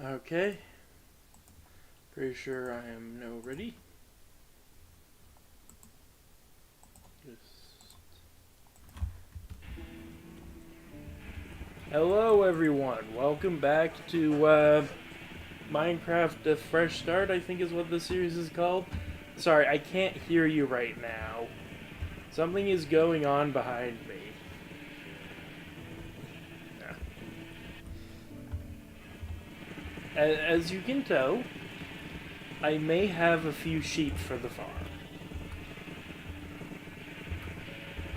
Okay. Pretty sure I am now ready. Hello everyone, welcome back to Minecraft A Fresh Start, I think is what this series is called. Sorry, I can't hear you right now. Something is going on behind me. As you can tell, I may have a few sheep for the farm.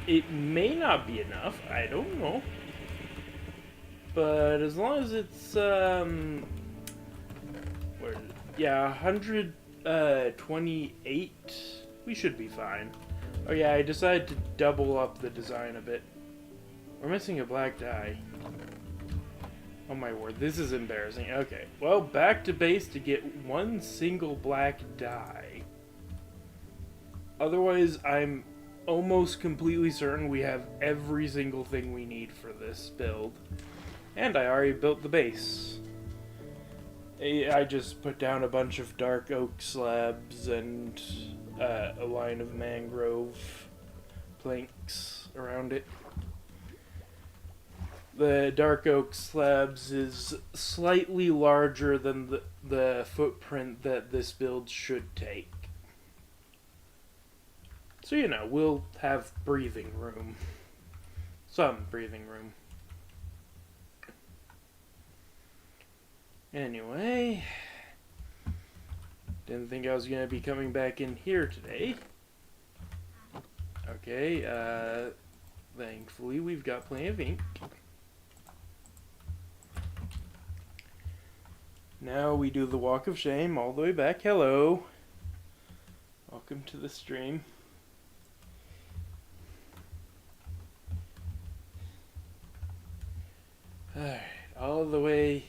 It may not be enough, I don't know. But as long as it's, where is it? Yeah, 128, we should be fine. Oh yeah, I decided to double up the design a bit. We're missing a black dye. Oh my word, this is embarrassing. Okay, well, back to base to get one single black dye. Otherwise, I'm almost completely certain we have every single thing we need for this build. And I already built the base. I just put down a bunch of dark oak slabs and a line of mangrove planks around it. The dark oak slabs is slightly larger than the footprint that this build should take. So, you know, we'll have breathing room. Some breathing room. Anyway, didn't think I was going to be coming back in here today. Okay, thankfully we've got plenty of ink. Now we do the walk of shame all the way back. Hello. Welcome to the stream. Alright, all the way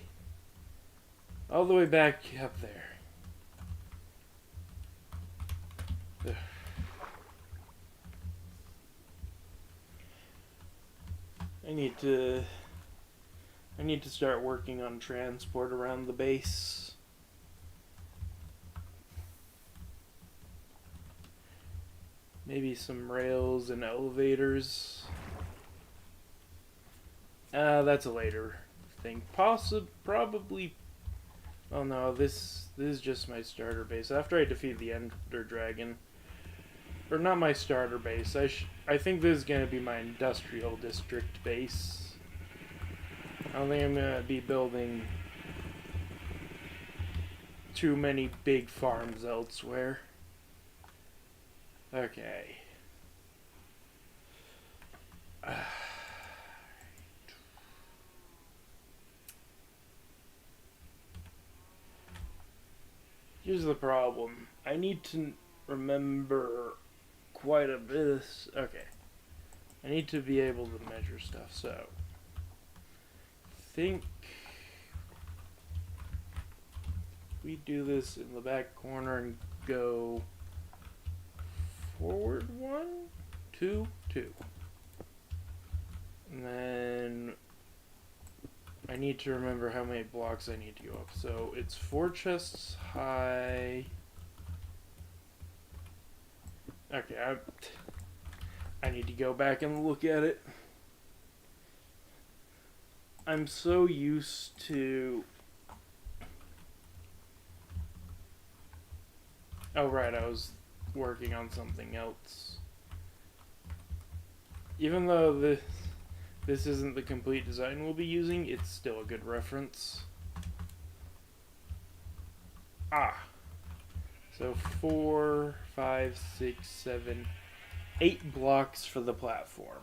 back up there. Ugh. I need to start working on transport around the base. Maybe some rails and elevators. That's a later thing. Probably. Oh no, this is just my starter base. After I defeat the Ender Dragon, or not my starter base. I think this is gonna be my industrial district base. I don't think I'm gonna be building too many big farms elsewhere. Okay. Here's the problem. I need to remember quite a bit. Okay. I need to be able to measure stuff, so think we do this in the back corner and go forward 1, 2, 2. And then I need to remember how many blocks I need to go up. So it's 4 chests high. Okay, I need to go back and look at it. I'm so used to... Oh right, I was working on something else. Even though this isn't the complete design we'll be using, it's still a good reference. So 4, 5, 6, 7, 8 blocks for the platform.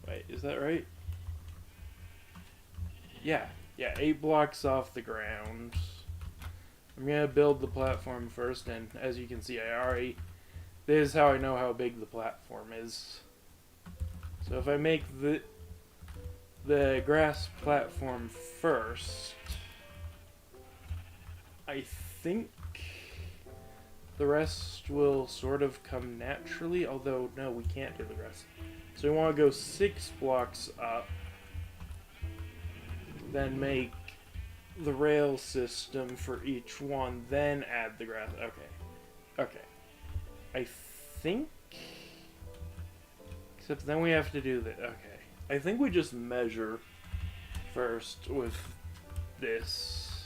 Wait, is that right? Yeah, 8 blocks off the ground. I'm gonna build the platform first, and as you can see, this is how I know how big the platform is. So if I make the grass platform first, I think the rest will sort of come naturally, although no, we can't do the rest. So we want to go 6 blocks up. then make the rail system for each one, then add the grass. Okay. I think... Except then we have to do the... Okay. I think we just measure first with this.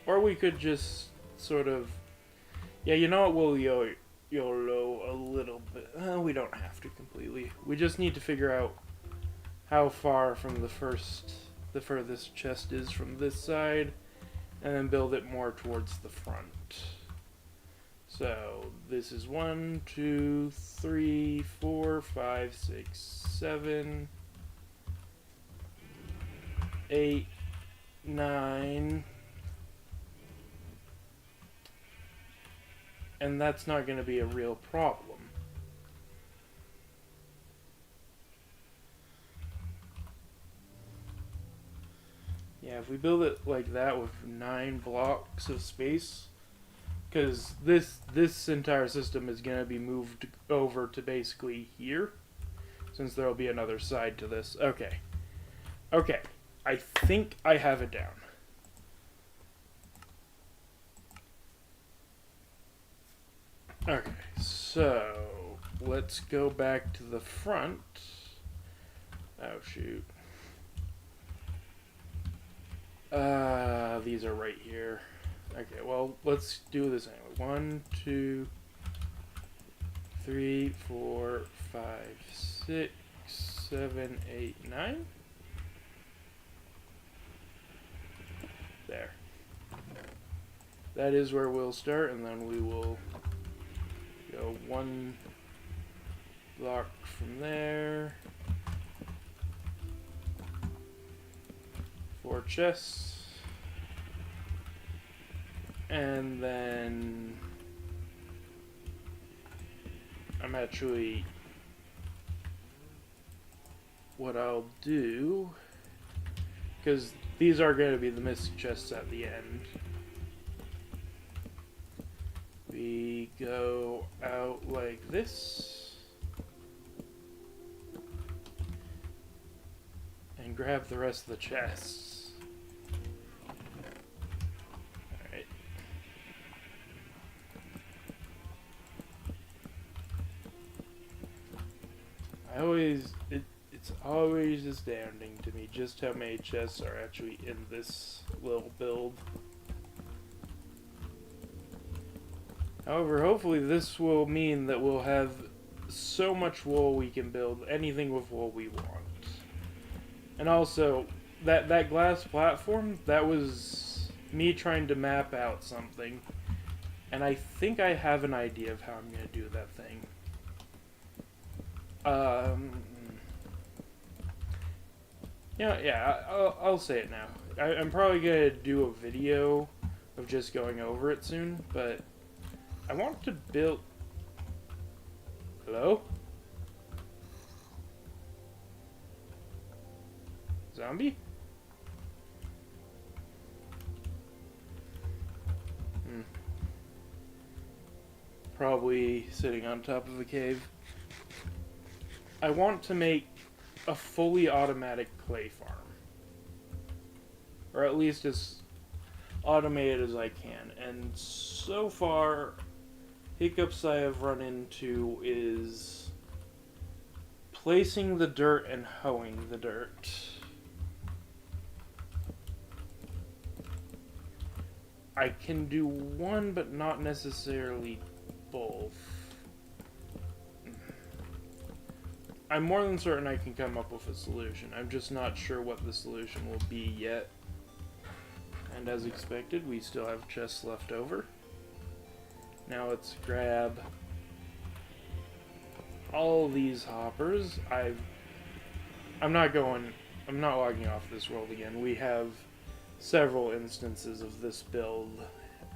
Or we could just sort of... Yeah, you know what? We'll YOLO a little bit. We don't have to completely. We just need to figure out how far from the furthest chest is from this side, and then build it more towards the front. So this is 1, 2, 3, 4, 5, 6, 7, 8, 9. And that's not going to be a real problem. Yeah, if we build it like that with 9 blocks of space, because this entire system is going to be moved over to basically here, since there will be another side to this. Okay, I think I have it down. Okay, so let's go back to the front. Oh shoot. These are right here. Okay, well, let's do this anyway. 1, 2, 3, 4, 5, 6, 7, 8, 9. There. That is where we'll start, and then we will go 1 block from there. 4 chests. And then I'm actually, what I'll do, because these are going to be the missing chests at the end. We go out like this and grab the rest of the chests. Alright. It's always astounding to me just how many chests are actually in this little build. However, hopefully this will mean that we'll have so much wool we can build anything with wool we want. And also, that glass platform, that was me trying to map out something. And I think I have an idea of how I'm going to do that thing. Yeah, I'll say it now. I'm probably going to do a video of just going over it soon, but I want to build... Hello? Zombie? Probably sitting on top of a cave. I want to make a fully automatic clay farm. Or at least as automated as I can. And so far, hiccups I have run into is placing the dirt and hoeing the dirt. I can do one, but not necessarily both. I'm more than certain I can come up with a solution. I'm just not sure what the solution will be yet. And as expected, we still have chests left over. Now let's grab all these hoppers. I'm not logging off this world again. We have several instances of this build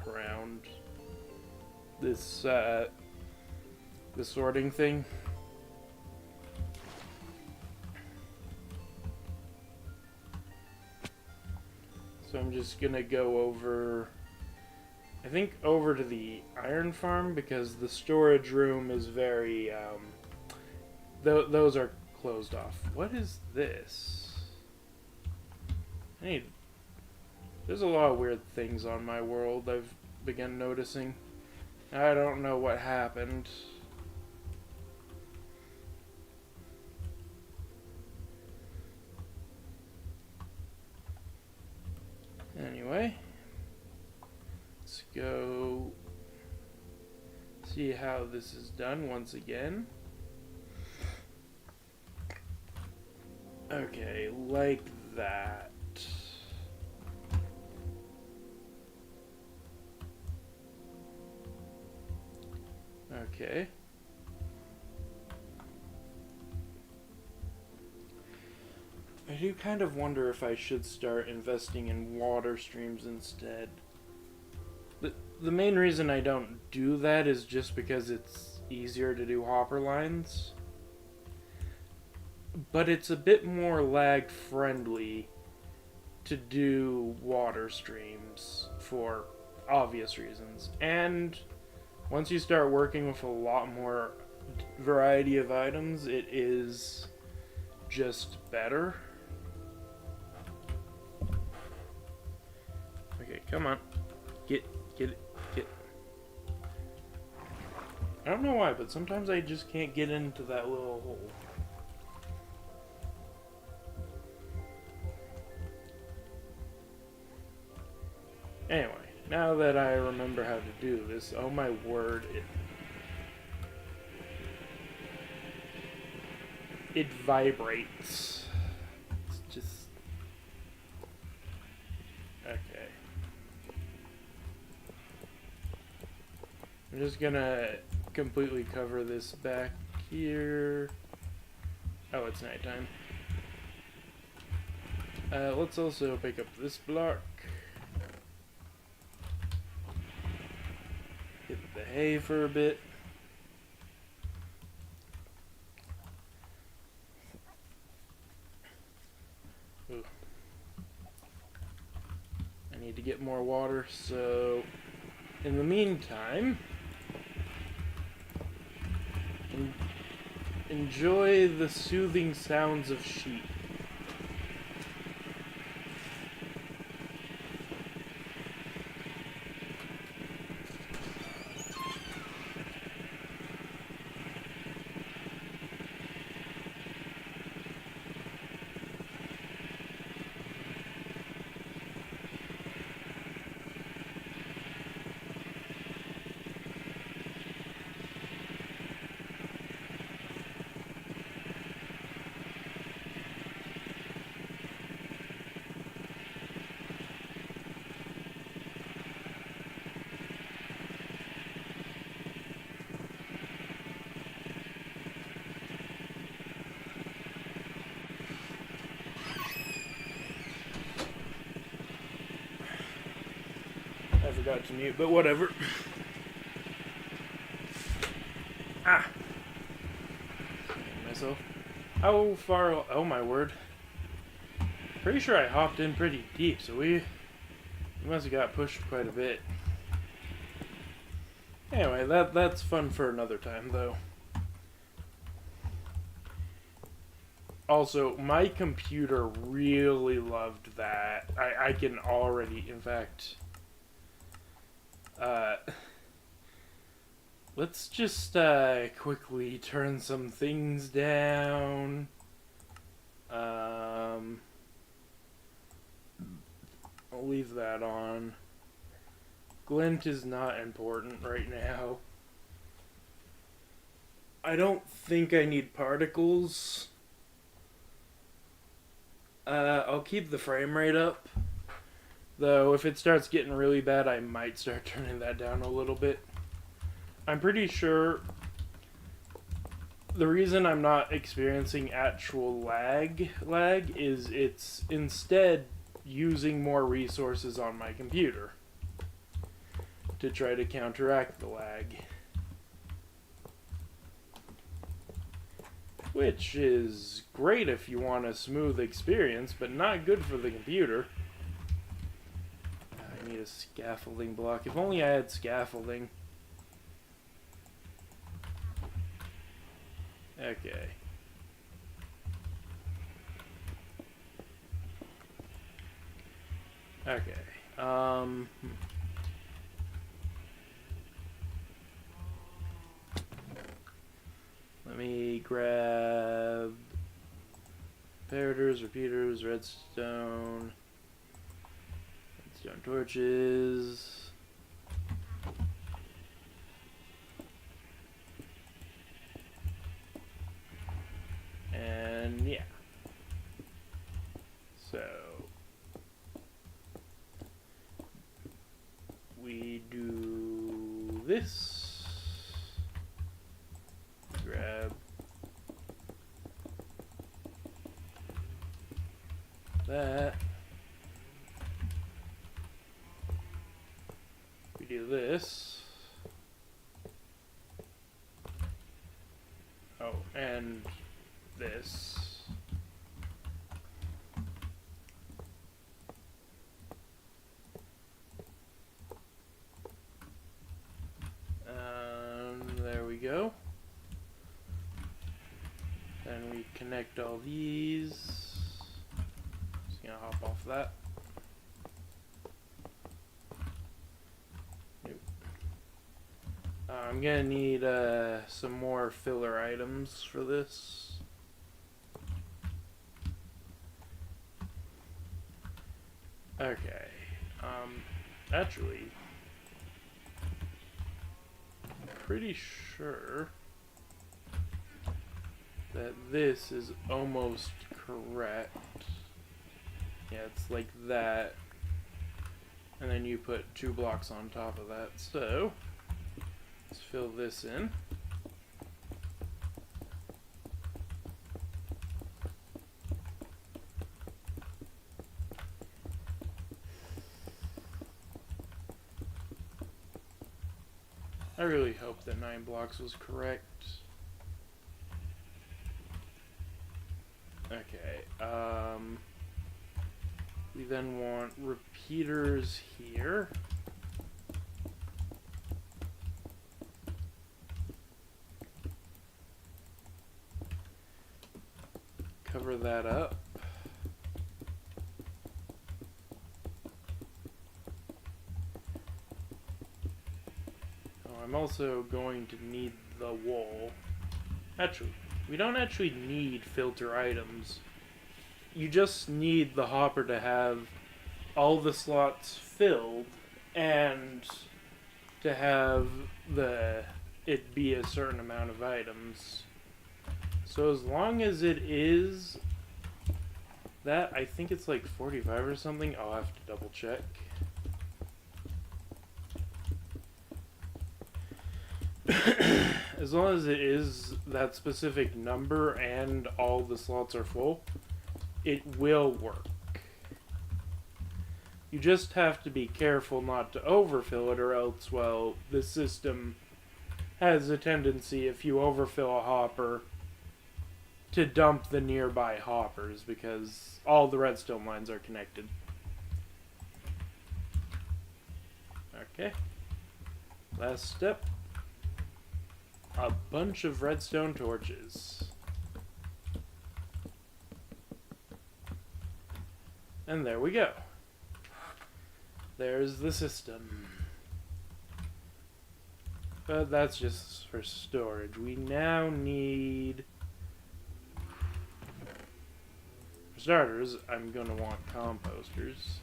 around this the sorting thing. So I'm just gonna go over, I think over to the iron farm, because the storage room is very, those are closed off. What is this? There's a lot of weird things on my world I've begun noticing. I don't know what happened. Anyway, let's go see how this is done once again. Okay, like that. Okay. I do kind of wonder if I should start investing in water streams instead. The main reason I don't do that is just because it's easier to do hopper lines. But it's a bit more lag friendly to do water streams for obvious reasons. And once you start working with a lot more variety of items, it is just better. Okay, come on. Get it. I don't know why, but sometimes I just can't get into that little hole. Anyway, now that I remember how to do this, oh my word, it vibrates. It's just... Okay. I'm just gonna completely cover this back here. Oh, it's nighttime. Let's also pick up this block. Get the hay for a bit. Ooh. I need to get more water, so in the meantime, enjoy the soothing sounds of sheep. I forgot to mute, but whatever. Ah! Myself. How far? Oh my word. Pretty sure I hopped in pretty deep, so we must have got pushed quite a bit. Anyway, that's fun for another time, though. Also, my computer really loved that. I can already, in fact... let's just quickly turn some things down. I'll leave that on. Glint is not important right now. I don't think I need particles. I'll keep the frame rate up. Though, if it starts getting really bad, I might start turning that down a little bit. I'm pretty sure the reason I'm not experiencing actual lag is it's instead using more resources on my computer to try to counteract the lag. Which is great if you want a smooth experience, but not good for the computer. I need a scaffolding block. If only I had scaffolding. Okay. Okay. Let me grab comparators, repeaters, redstone torches. And yeah. So we do this. Grab that. We do this. Oh, and this. There we go. Then we connect all these. Just gonna hop off that. Nope. I'm gonna need some more filler items for this. Okay. Actually, I'm pretty sure that this is almost correct. Yeah, it's like that. And then you put 2 blocks on top of that. So, let's fill this in. I really hope that 9 blocks was correct. Okay, we then want repeaters here. Cover that up. I'm also going to need the wool. Actually, we don't actually need filter items. You just need the hopper to have all the slots filled and to have it be a certain amount of items. So as long as it is that, I think it's like 45 or something. I'll have to double check. As long as it is that specific number and all the slots are full, it will work. You just have to be careful not to overfill it, or else, well, the system has a tendency, if you overfill a hopper, to dump the nearby hoppers, because all the redstone lines are connected. Okay. Last step. A bunch of redstone torches. And there we go. There's the system. But that's just for storage. We now need... For starters, I'm going to want composters.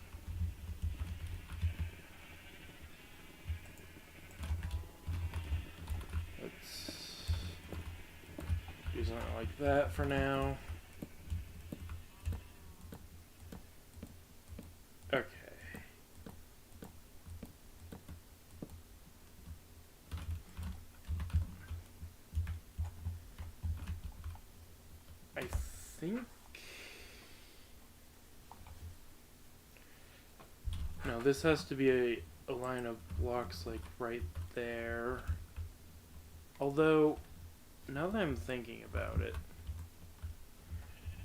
Do something like that for now. Okay. I think... No, this has to be a line of blocks like right there. Although... Now that I'm thinking about it,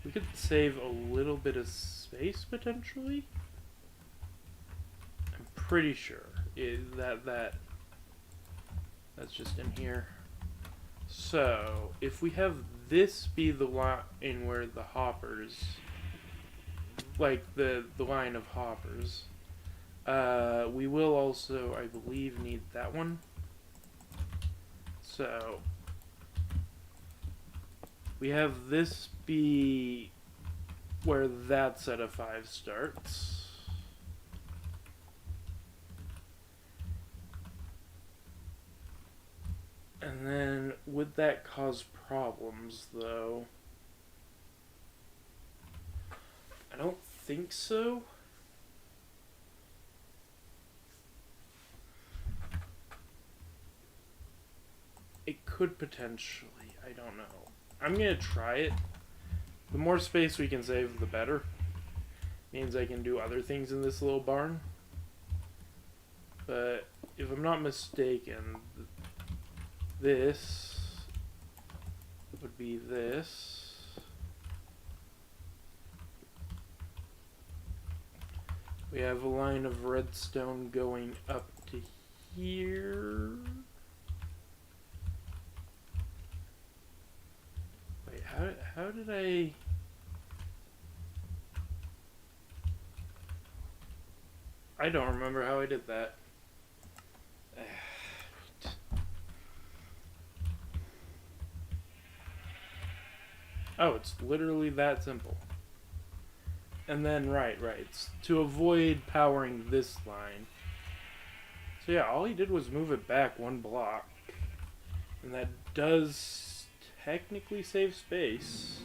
we could save a little bit of space, potentially? I'm pretty sure that's just in here. So, if we have this be the line where the hoppers, like the line of hoppers, We will also, I believe, need that one. So we have this be where that set of 5 starts. And then, would that cause problems, though? I don't think so. It could potentially. I don't know. I'm gonna try it. The more space we can save, the better. Means I can do other things in this little barn. But if I'm not mistaken, this would be this. We have a line of redstone going up to here. Wait, how did I don't remember how I did that. Oh, it's literally that simple. And then, right, it's to avoid powering this line. So yeah, all he did was move it back 1 block. And that does technically save space.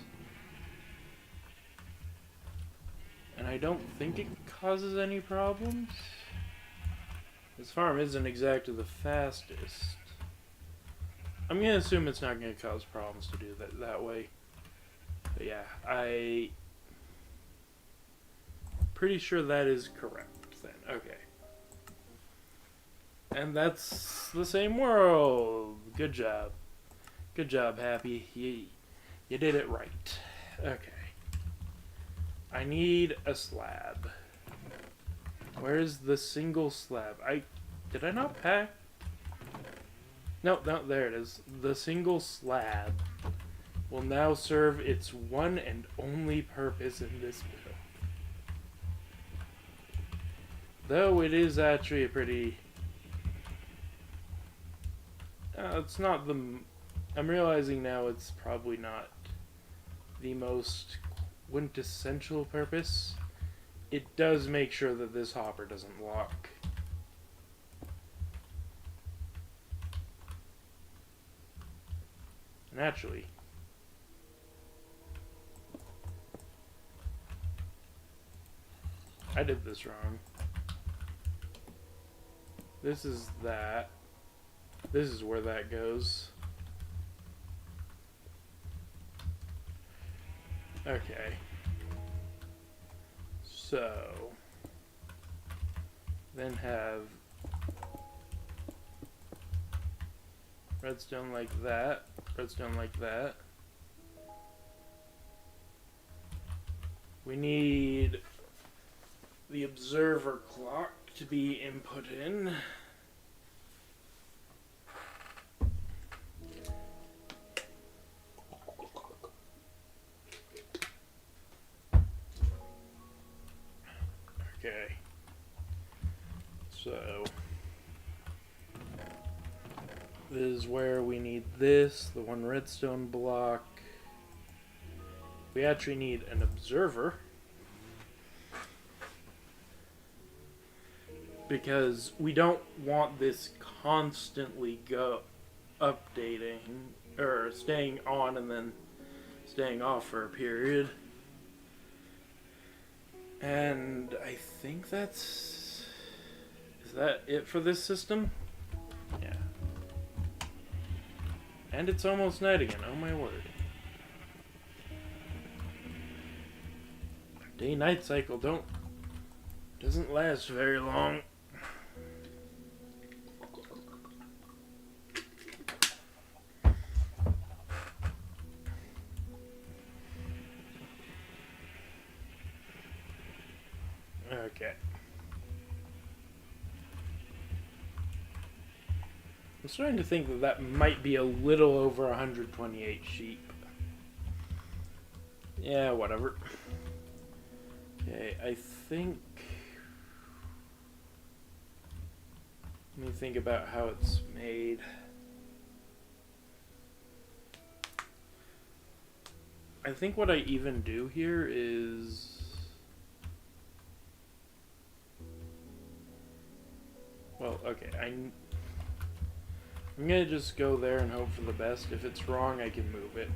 And I don't think it causes any problems. This farm isn't exactly the fastest. I'm gonna assume it's not gonna cause problems to do that way. But yeah, pretty sure that is correct then. Okay. And that's the same world. Good job. Good job, Happy. You did it right. Okay. I need a slab. Where's the single slab? Did I not pack? No, there it is. The single slab will now serve its one and only purpose in this build. Though it is actually a pretty... it's not the... I'm realizing now it's probably not the most quintessential purpose. It does make sure that this hopper doesn't lock. Naturally. I did this wrong. This is that. This is where that goes. Okay. So, then have redstone like that, redstone like that. We need the observer clock to be input in. Okay. So this is where we need this, the 1 redstone block. We actually need an observer because we don't want this constantly updating or staying on and then staying off for a period. And I think is that it for this system? Yeah. And it's almost night again, oh my word. Day-night cycle doesn't last very long. Okay. I'm starting to think that might be a little over 128 sheep. Yeah, whatever. Okay, I think Let me think about how it's made. I think what I even do here is... Well, okay, I'm gonna just go there and hope for the best. If it's wrong, I can move it.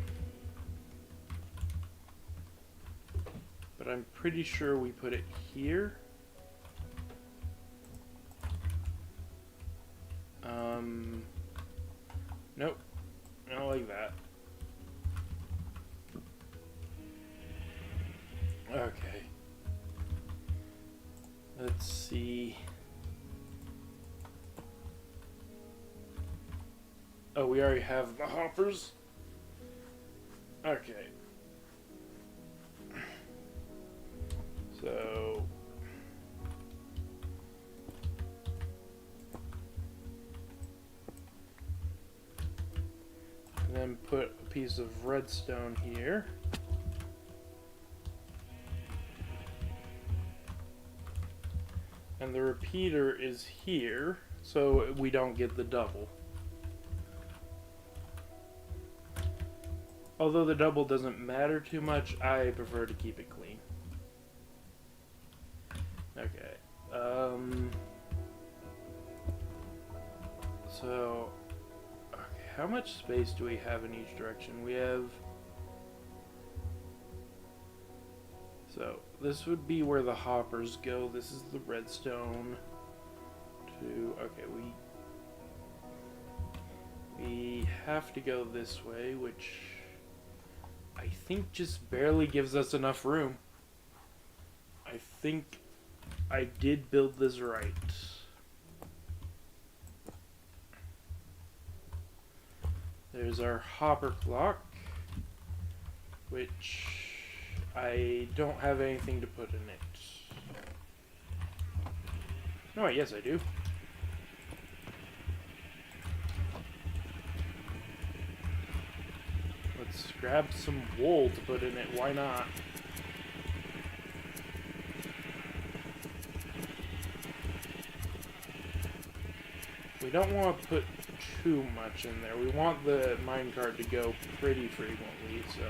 But I'm pretty sure we put it here. Nope. Not like that. Okay. Let's see. Oh, we already have the hoppers? Okay. So... and then put a piece of redstone here. And the repeater is here, so we don't get the double. Although the double doesn't matter too much, I prefer to keep it clean. Okay. So, okay, how much space do we have in each direction? We have... So, this would be where the hoppers go. This is the redstone. Okay, we have to go this way, which I think just barely gives us enough room. I think I did build this right. There's our hopper clock, which I don't have anything to put in it. No, yes I do. Let's grab some wool to put in it, why not? We don't want to put too much in there. We want the minecart to go pretty frequently, so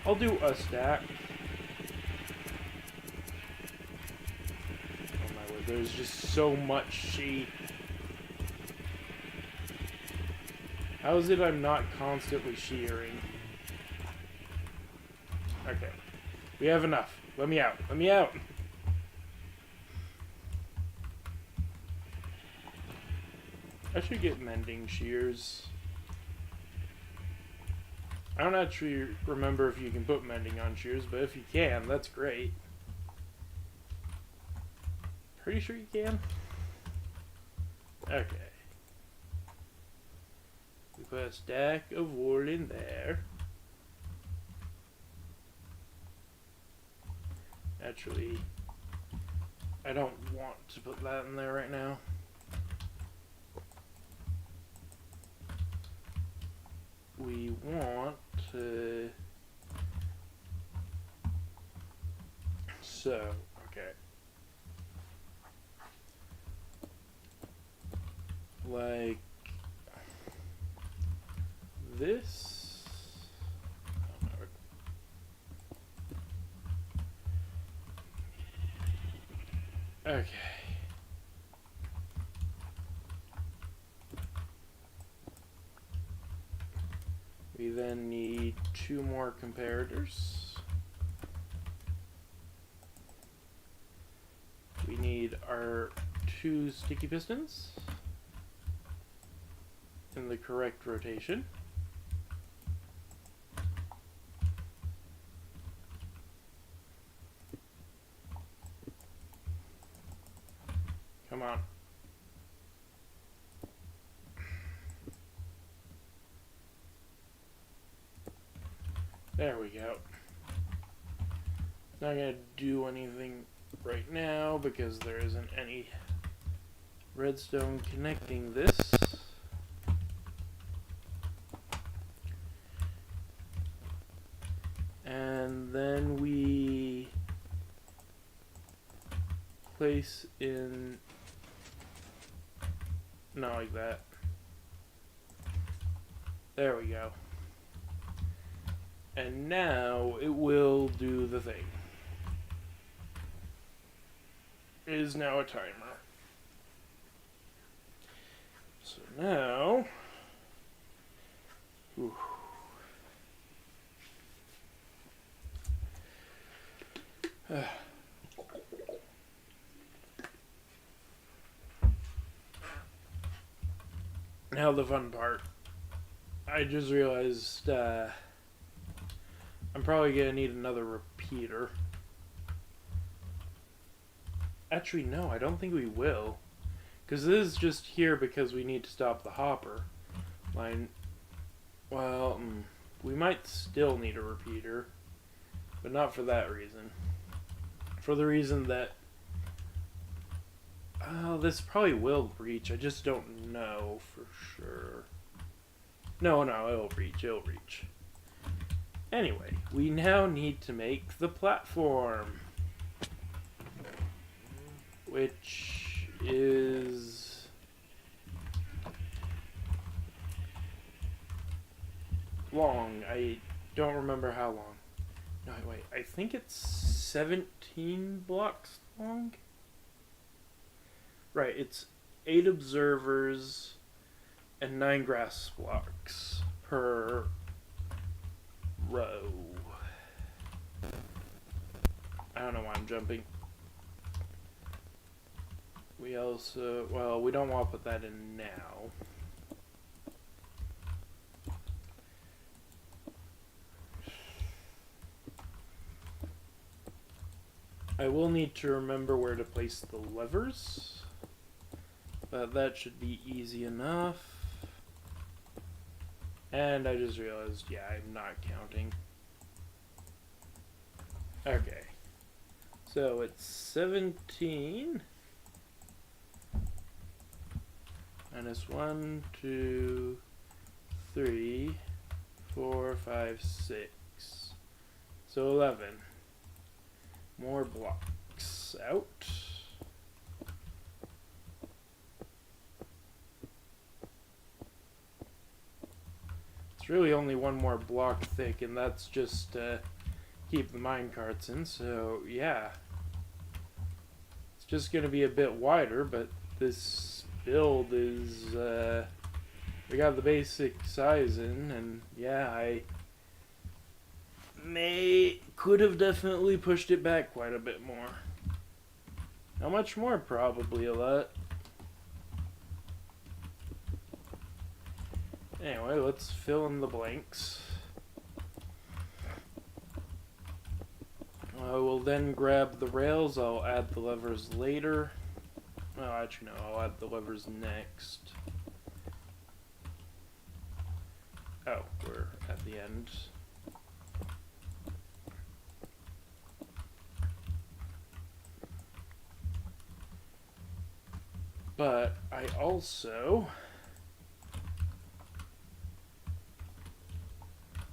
I'll do a stack. Oh my word, there's just so much sheep. How is it I'm not constantly shearing? Okay. We have enough. Let me out. Let me out! I should get mending shears. I don't actually remember if you can put mending on shears, but if you can, that's great. Pretty sure you can? Okay. We put a stack of wool in there. Actually, I don't want to put that in there right now. We want to... So, okay. Like... this? Oh, no. Okay. We then need 2 more comparators. We need our 2 sticky pistons in the correct rotation. Come on. There we go. Not gonna do anything right now because there isn't any redstone connecting this. And then we place in Not like that. There we go. And now it will do the thing. It is now a timer. So now... Ooh. Now the fun part. I just realized I'm probably gonna need another repeater. Actually, no, I don't think we will. Because this is just here because we need to stop the hopper. Well, we might still need a repeater. But not for that reason. For the reason that... this probably will reach. I just don't know for sure. No, it'll reach. Anyway, we now need to make the platform. Which is... long. I don't remember how long. No, wait. I think it's 17 blocks long? Right, it's 8 observers and 9 grass blocks per row. I don't know why I'm jumping. We also... well, we don't want to put that in now. I will need to remember where to place the levers, but that should be easy enough. And I just realized, yeah, I'm not counting. Okay. So it's 17 minus 1, 2, 3, 4, 5, 6. So 11. More blocks out. It's really only one more block thick, and that's just to keep the minecarts in, so yeah. It's just going to be a bit wider, but this build is, we got the basic size in, and yeah, I could have definitely pushed it back quite a bit more. How much more? Probably a lot. Anyway, let's fill in the blanks. I will then grab the rails. I'll add the levers later. Well, actually no, I'll add the levers next. Oh, we're at the end. But I also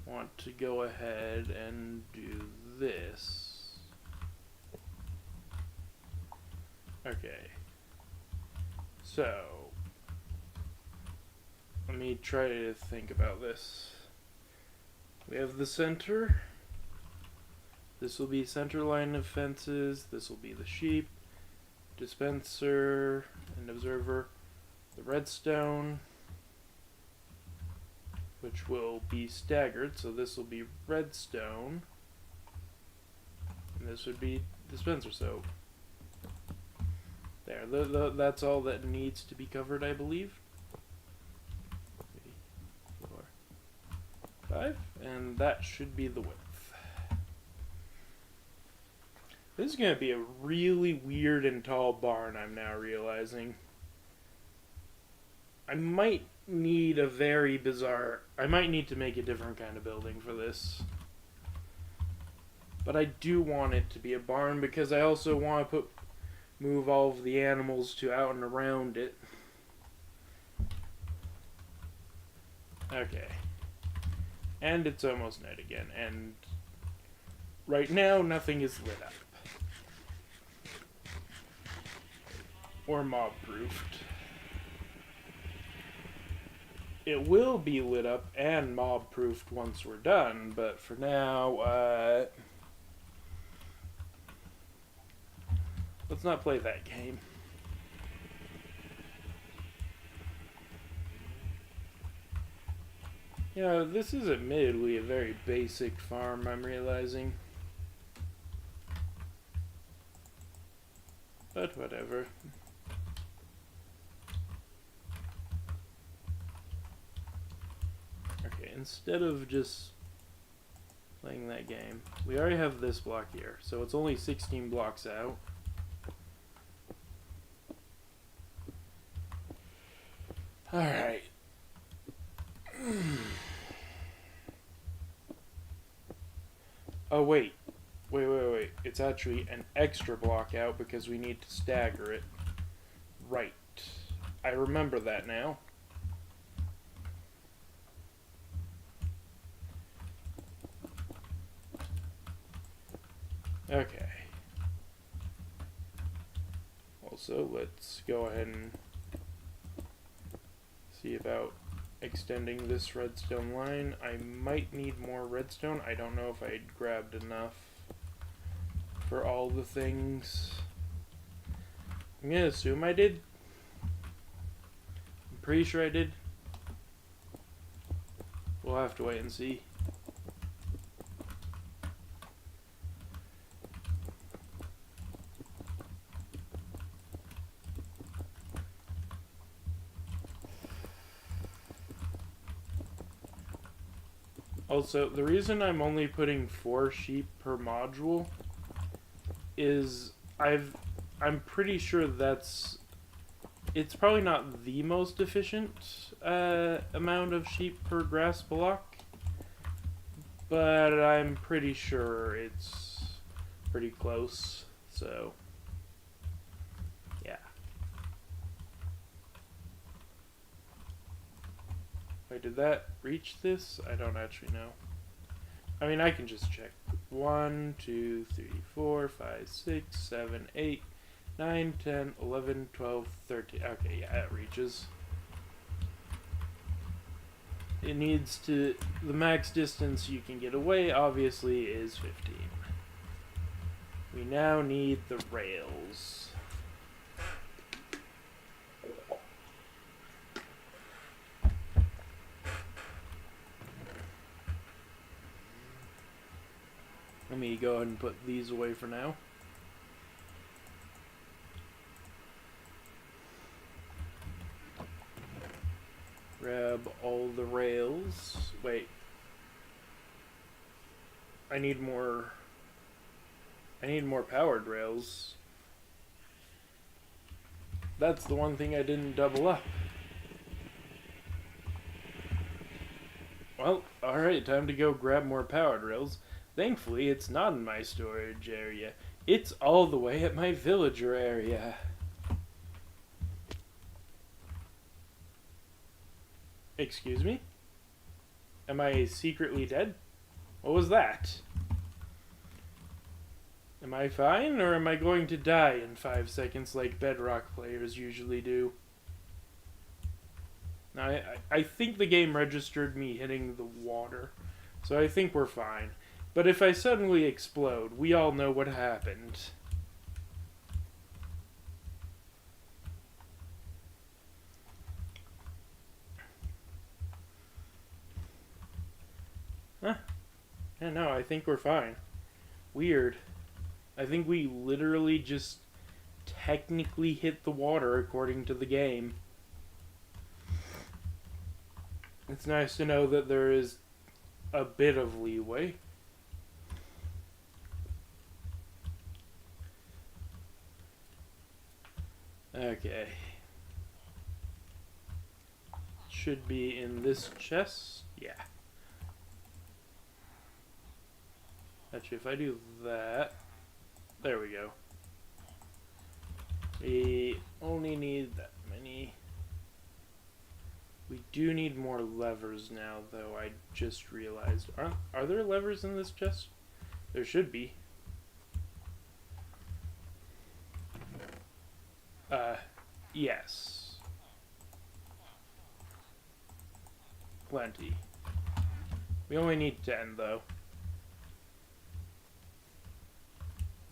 want to go ahead and do this. Okay. So, let me try to think about this. We have the center. This will be center line of fences. This will be the sheep. Dispenser and observer, the redstone, which will be staggered, so this will be redstone, and this would be dispenser, so there, that's all that needs to be covered, I believe. 3, 4, 5, and that should be the width. This is going to be a really weird and tall barn, I'm now realizing. I might need a very bizarre... I might need to make a different kind of building for this. But I do want it to be a barn because I also want to move all of the animals to out and around it. Okay. And it's almost night again, and right now nothing is lit up. Or mob-proofed. it will be lit up and mob proofed once we're done, but for now, let's not play that game. Yeah, this is admittedly a very basic farm, I'm realizing. But whatever. Okay, instead of just playing that game, we already have this block here, so it's only 16 blocks out. Alright. Oh, wait. Wait. It's actually an extra block out because we need to stagger it. Right. I remember that now. Okay. Also, let's go ahead and see about extending this redstone line. I might need more redstone. I don't know if I grabbed enough for all the things. I'm gonna assume I did. I'm pretty sure I did. We'll have to wait and see. Also, the reason I'm only putting 4 sheep per module is I'm pretty sure it's probably not the most efficient amount of sheep per grass block, but I'm pretty sure it's pretty close, so yeah. Wait, did that reach this? I don't actually know. I mean, I can just check. 1, 2, 3, 4, 5, 6, 7, 8, 9, 10, 11, 12, 13. Okay, yeah, it reaches. It needs to... The max distance you can get away, obviously, is 15. We now need the rails. Let me go ahead and put these away for now. Grab all the rails. Wait. I need more powered rails. That's the one thing I didn't double up. Well, alright, time to go grab more powered rails. Thankfully, it's not in my storage area. It's all the way at my villager area. Excuse me? Am I secretly dead? What was that? Am I fine, or am I going to die in 5 seconds like Bedrock players usually do? Now, I think the game registered me hitting the water, so I think we're fine. But if I suddenly explode, we all know what happened. Huh? Yeah, no, I think we're fine. Weird. I think we literally just technically hit the water according to the game. It's nice to know that there is a bit of leeway. Okay. Should be in this chest. Yeah. Actually, if I do that... There we go. We only need that many. We do need more levers now, though. I just realized. Are there levers in this chest? There should be. Yes. plenty. We only need 10, though.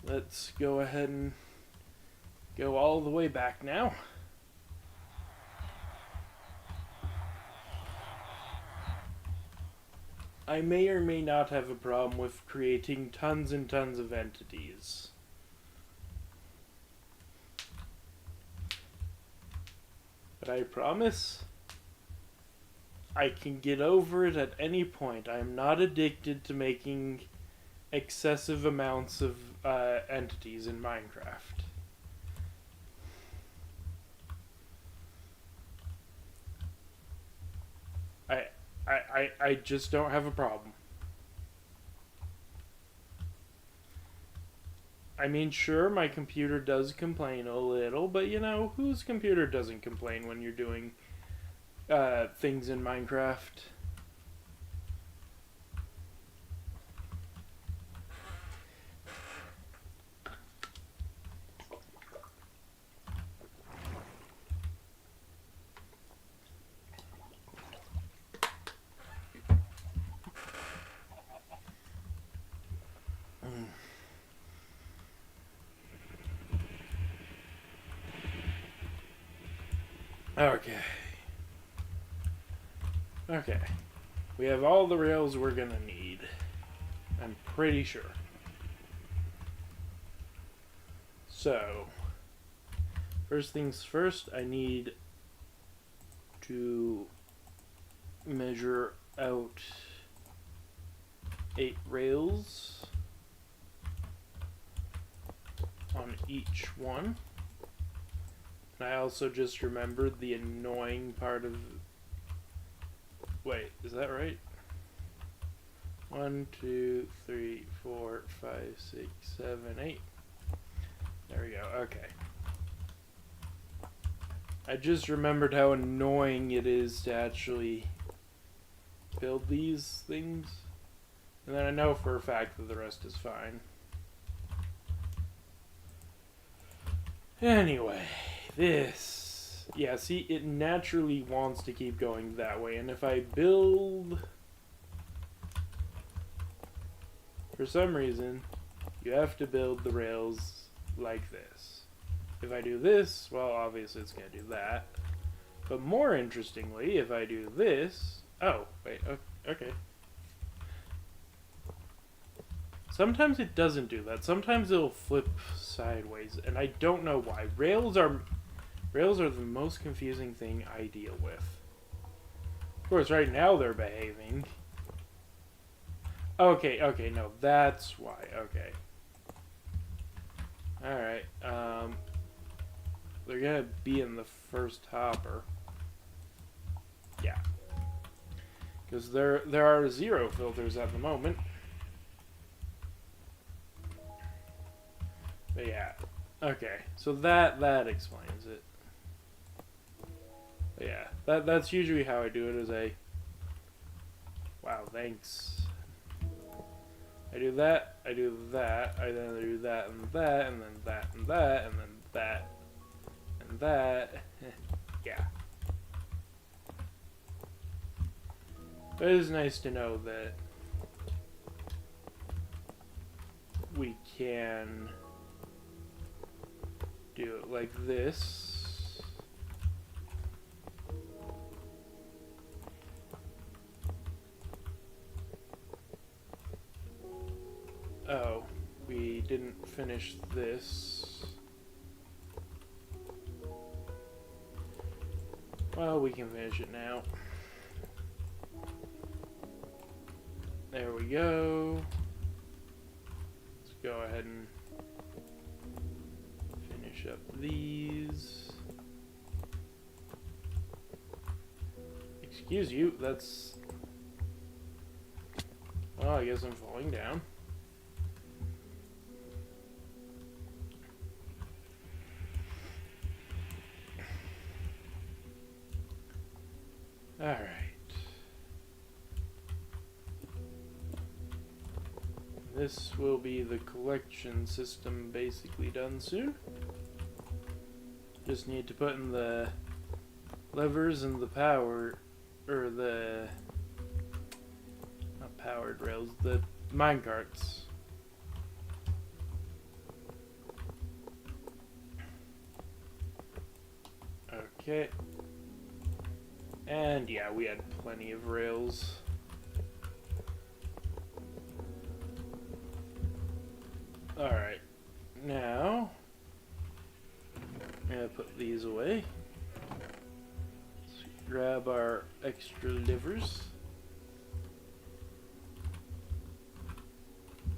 Let's go ahead and go all the way back now. I may or may not have a problem with creating tons and tons of entities. But I promise I can get over it at any point. I am not addicted to making excessive amounts of entities in Minecraft. I just don't have a problem. I mean, sure, my computer does complain a little, but you know, whose computer doesn't complain when you're doing things in Minecraft? Okay. Okay. We have all the rails we're gonna need. I'm pretty sure. So, first things first, I need to measure out 8 rails on each one. And I also just remembered the annoying part of... Wait, is that right? 1, 2, 3, 4, 5, 6, 7, 8. There we go, okay. I just remembered how annoying it is to actually build these things. And then I know for a fact that the rest is fine. Anyway, this... Yeah, see, it naturally wants to keep going that way. And if I build... For some reason, you have to build the rails like this. If I do this, well, obviously it's going to do that. But more interestingly, if I do this... Oh, wait, okay. Sometimes it doesn't do that. Sometimes it'll flip sideways, and I don't know why. Rails are the most confusing thing I deal with. Of course, right now they're behaving. Okay, no, that's why. Okay. Alright, they're gonna be in the first hopper. Yeah. Because there are 0 filters at the moment. But yeah. Okay, so that explains it. But yeah, that's usually how I do it, is wow, thanks. I do that, I do that, I then do that and that, and then that and that, and then that and that. Yeah. But it is nice to know that we can do it like this. Oh, we didn't finish this. Well, we can finish it now. There we go. Let's go ahead and finish up these. Excuse you, that's... Well, I guess I'm falling down. Alright. This will be the collection system basically done soon. Just need to put in the levers and the power, or the powered rails, the minecarts. Okay. And yeah, we had plenty of rails. Alright. Now, I'm gonna put these away. Let's grab our extra livers.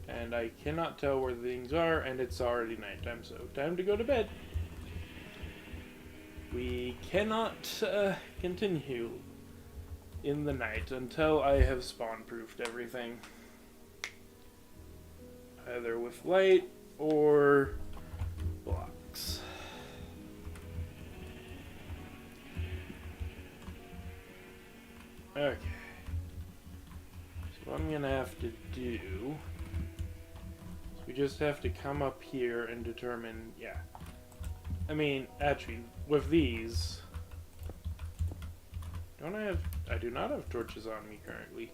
And I cannot tell where the things are, and it's already nighttime, so time to go to bed. We cannot continue in the night until I have spawn-proofed everything. Either with light or blocks. Okay. So what I'm gonna have to do is we just have to come up here and determine, yeah. I mean, actually, with these, I do not have torches on me currently.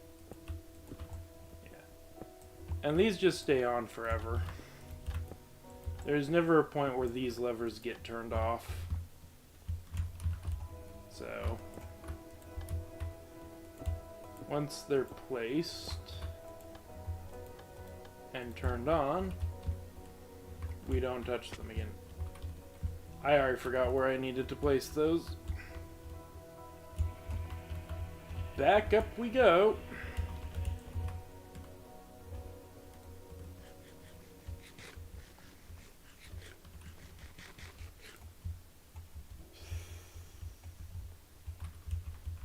Yeah. And these just stay on forever. There's never a point where these levers get turned off. So, once they're placed and turned on, we don't touch them again. I already forgot where I needed to place those. Back up we go.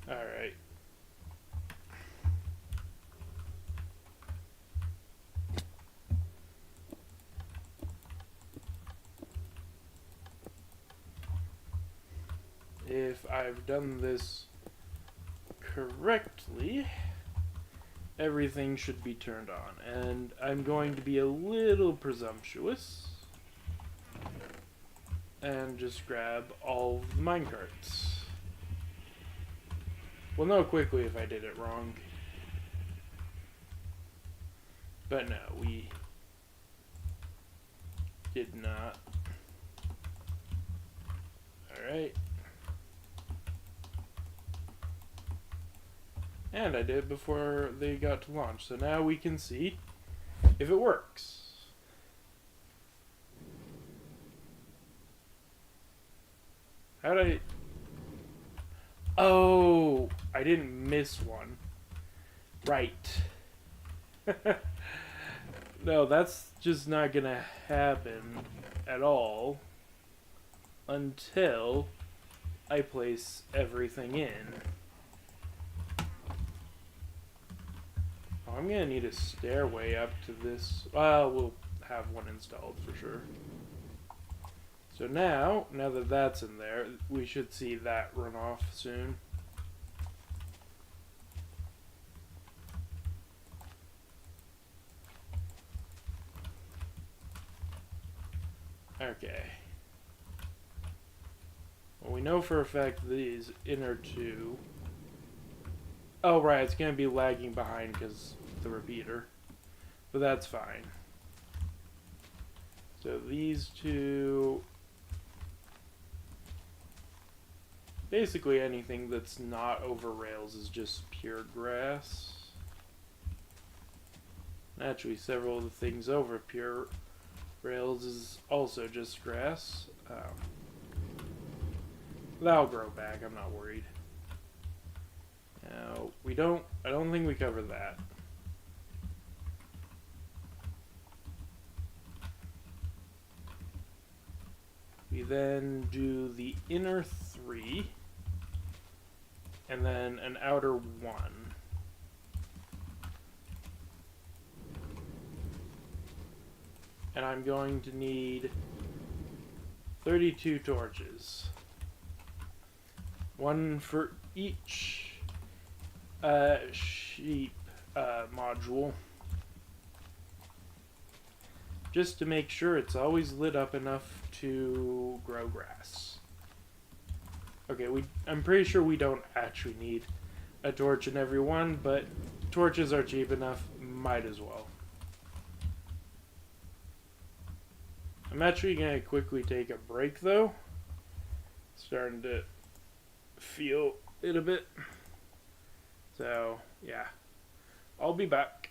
All right. If I've done this correctly, everything should be turned on. And I'm going to be a little presumptuous and just grab all of the minecarts. We'll know quickly if I did it wrong. But no, we did not. Alright. And I did before they got to launch. So now we can see if it works. How'd I... Oh, I didn't miss one. Right. No, that's just not gonna happen at all until I place everything in. Oh, I'm gonna need a stairway up to this. Well, we'll have one installed for sure. So now that that's in there, we should see that run off soon. Okay. Well, we know for a fact these inner two... Oh, right, it's going to be lagging behind because the repeater. But that's fine. So these two... Basically anything that's not over rails is just pure grass. Naturally, several of the things over pure rails is also just grass. That'll grow back, I'm not worried. Now, I don't think we covered that. We then do the inner three, and then an outer one. And I'm going to need 32 torches. One for each sheep module. Just to make sure it's always lit up enough to grow grass. Okay, I'm pretty sure we don't actually need a torch in every one, but torches are cheap enough, might as well. I'm actually going to quickly take a break, though. Starting to feel it a bit. So, yeah. I'll be back.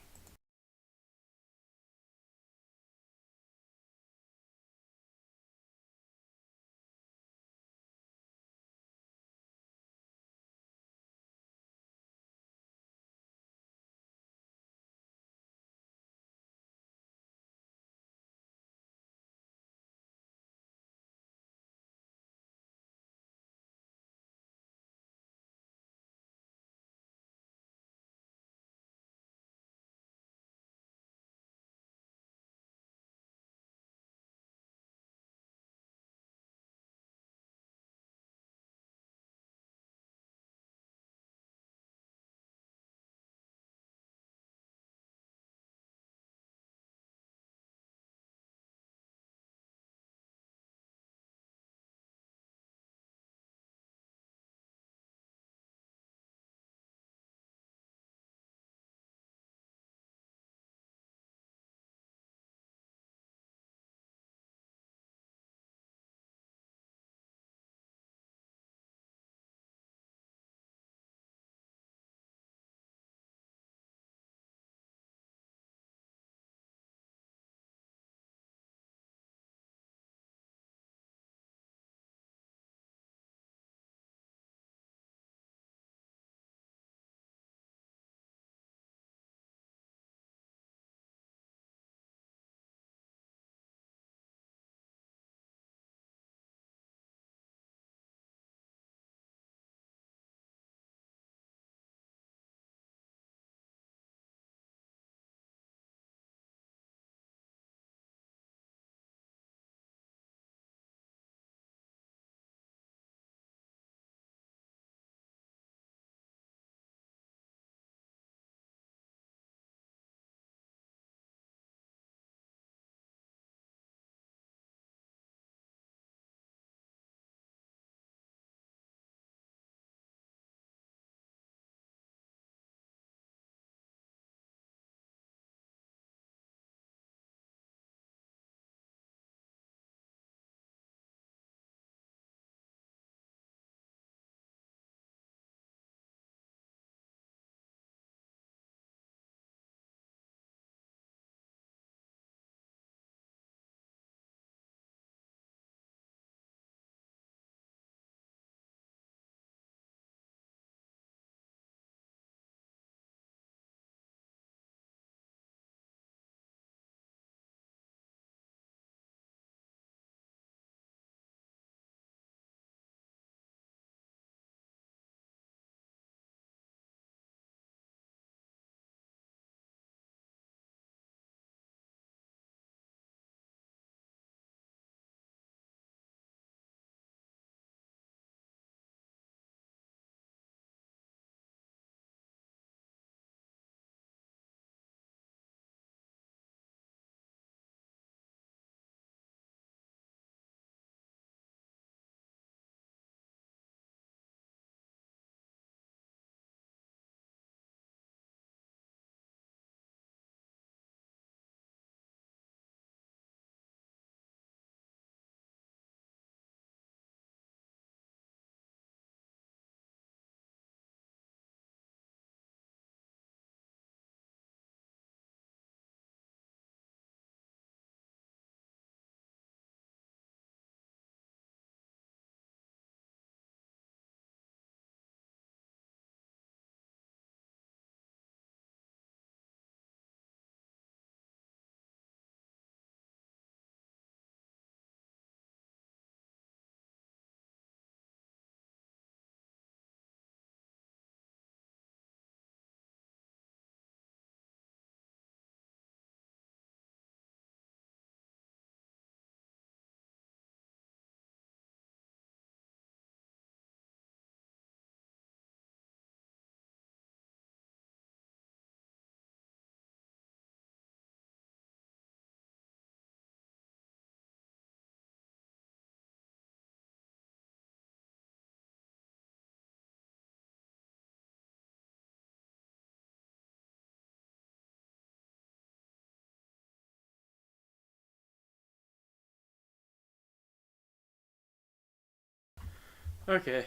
Okay,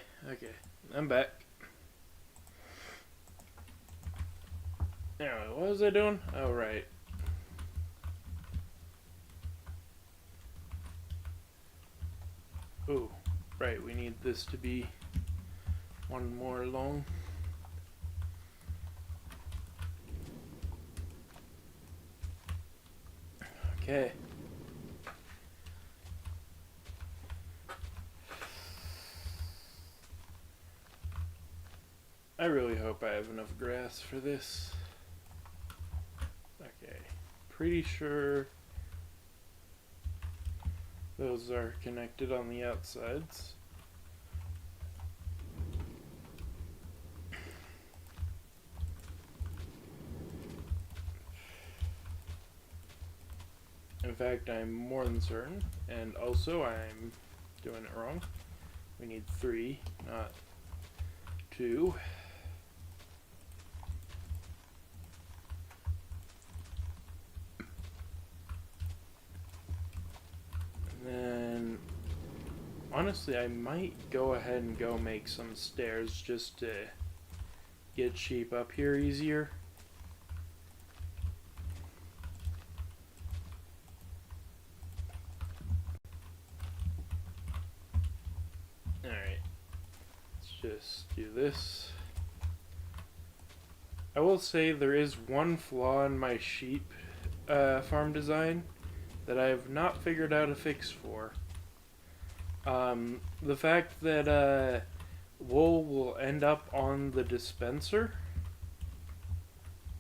I'm back. Anyway, what was I doing? Oh, right. Ooh, right, we need this to be one more long. Okay. I really hope I have enough grass for this. Okay. Pretty sure those are connected on the outsides. In fact, I'm more than certain, and also I'm doing it wrong. We need 3, not 2. And then, honestly, I might go ahead and go make some stairs just to get sheep up here easier. Alright, let's just do this. I will say there is one flaw in my sheep farm design that I have not figured out a fix for. The fact that wool will end up on the dispenser,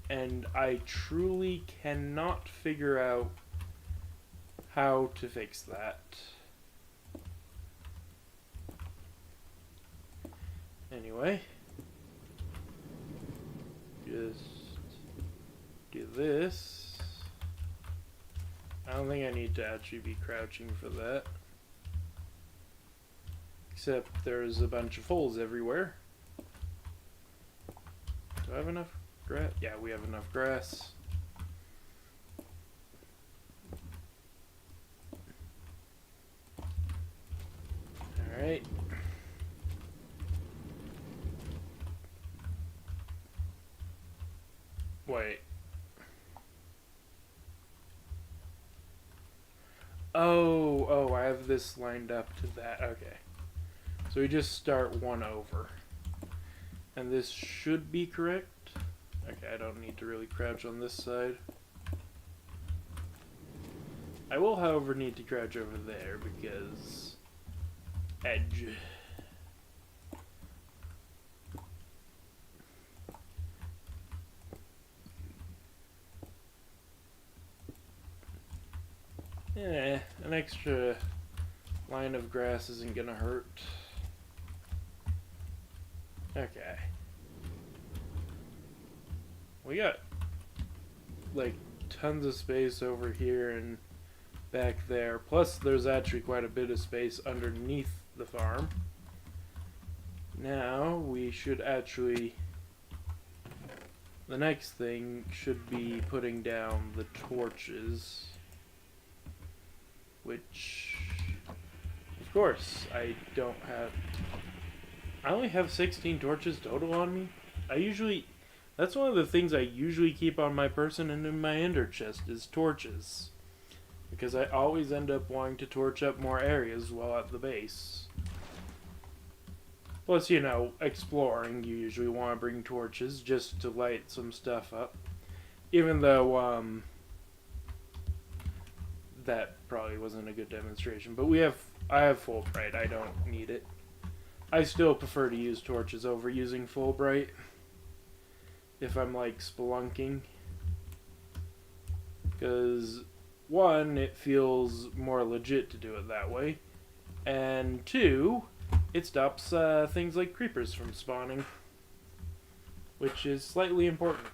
and I truly cannot figure out how to fix that. Anyway, just do this. I don't think I need to actually be crouching for that. Except there's a bunch of holes everywhere. Do I have enough grass? Yeah, we have enough grass. Alright. Wait. Oh, I have this lined up to that. Okay. So we just start one over. And this should be correct. Okay, I don't need to really crouch on this side. I will, however, need to crouch over there because edge. Yeah, an extra line of grass isn't gonna hurt. Okay. We got like tons of space over here and back there. Plus there's actually quite a bit of space underneath the farm. Now we should actually, the next thing should be putting down the torches, which of course I don't have. I only have 16 torches total on me. That's one of the things I usually keep on my person and in my ender chest is torches. Because I always end up wanting to torch up more areas while at the base. Plus, you know, exploring, you usually want to bring torches just to light some stuff up. Even though, that probably wasn't a good demonstration. But I have Fulbright, I don't need it. I still prefer to use torches over using Fulbright if I'm like spelunking, because 1, it feels more legit to do it that way, and 2, it stops things like creepers from spawning, which is slightly important.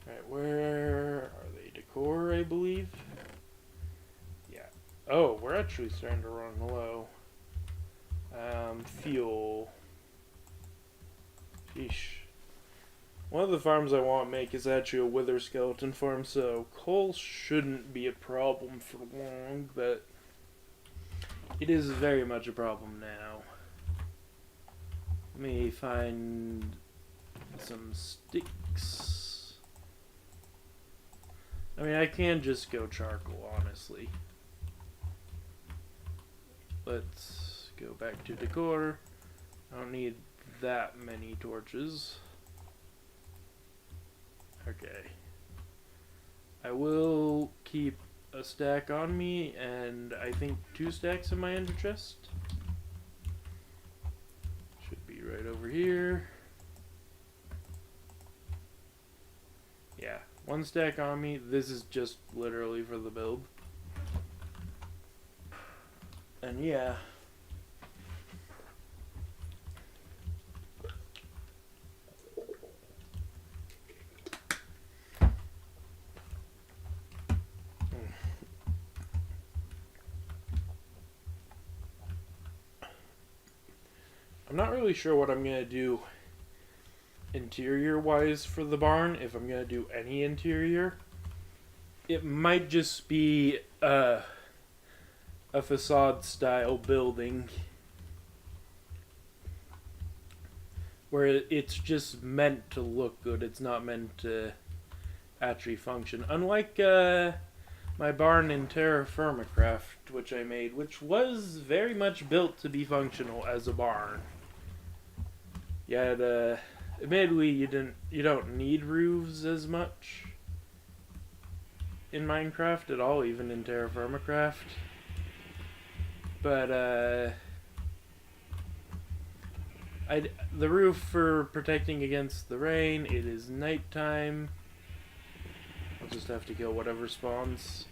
Alright, where are they? Decor, I believe? Yeah. Oh, we're actually starting to run low. Fuel. Sheesh. One of the farms I want to make is actually a wither skeleton farm, so coal shouldn't be a problem for long, but It is very much a problem now. Let me find some sticks. I mean, I can just go charcoal, honestly. Let's go back to decor. I don't need that many torches. Okay. I will keep a stack on me, and I think 2 stacks in my ender chest. Should be right over here. Yeah, 1 stack on me. This is just literally for the build. And yeah. I'm not really sure what I'm going to do interior-wise for the barn, if I'm going to do any interior. It might just be a facade-style building where it's just meant to look good. It's not meant to actually function. Unlike my barn in Terra Firma Craft, which I made, which was very much built to be functional as a barn. Yeah, admittedly, you don't need roofs as much in Minecraft at all, even in Terra Firma Craft. But the roof for protecting against the rain. It is nighttime. I'll just have to kill whatever spawns.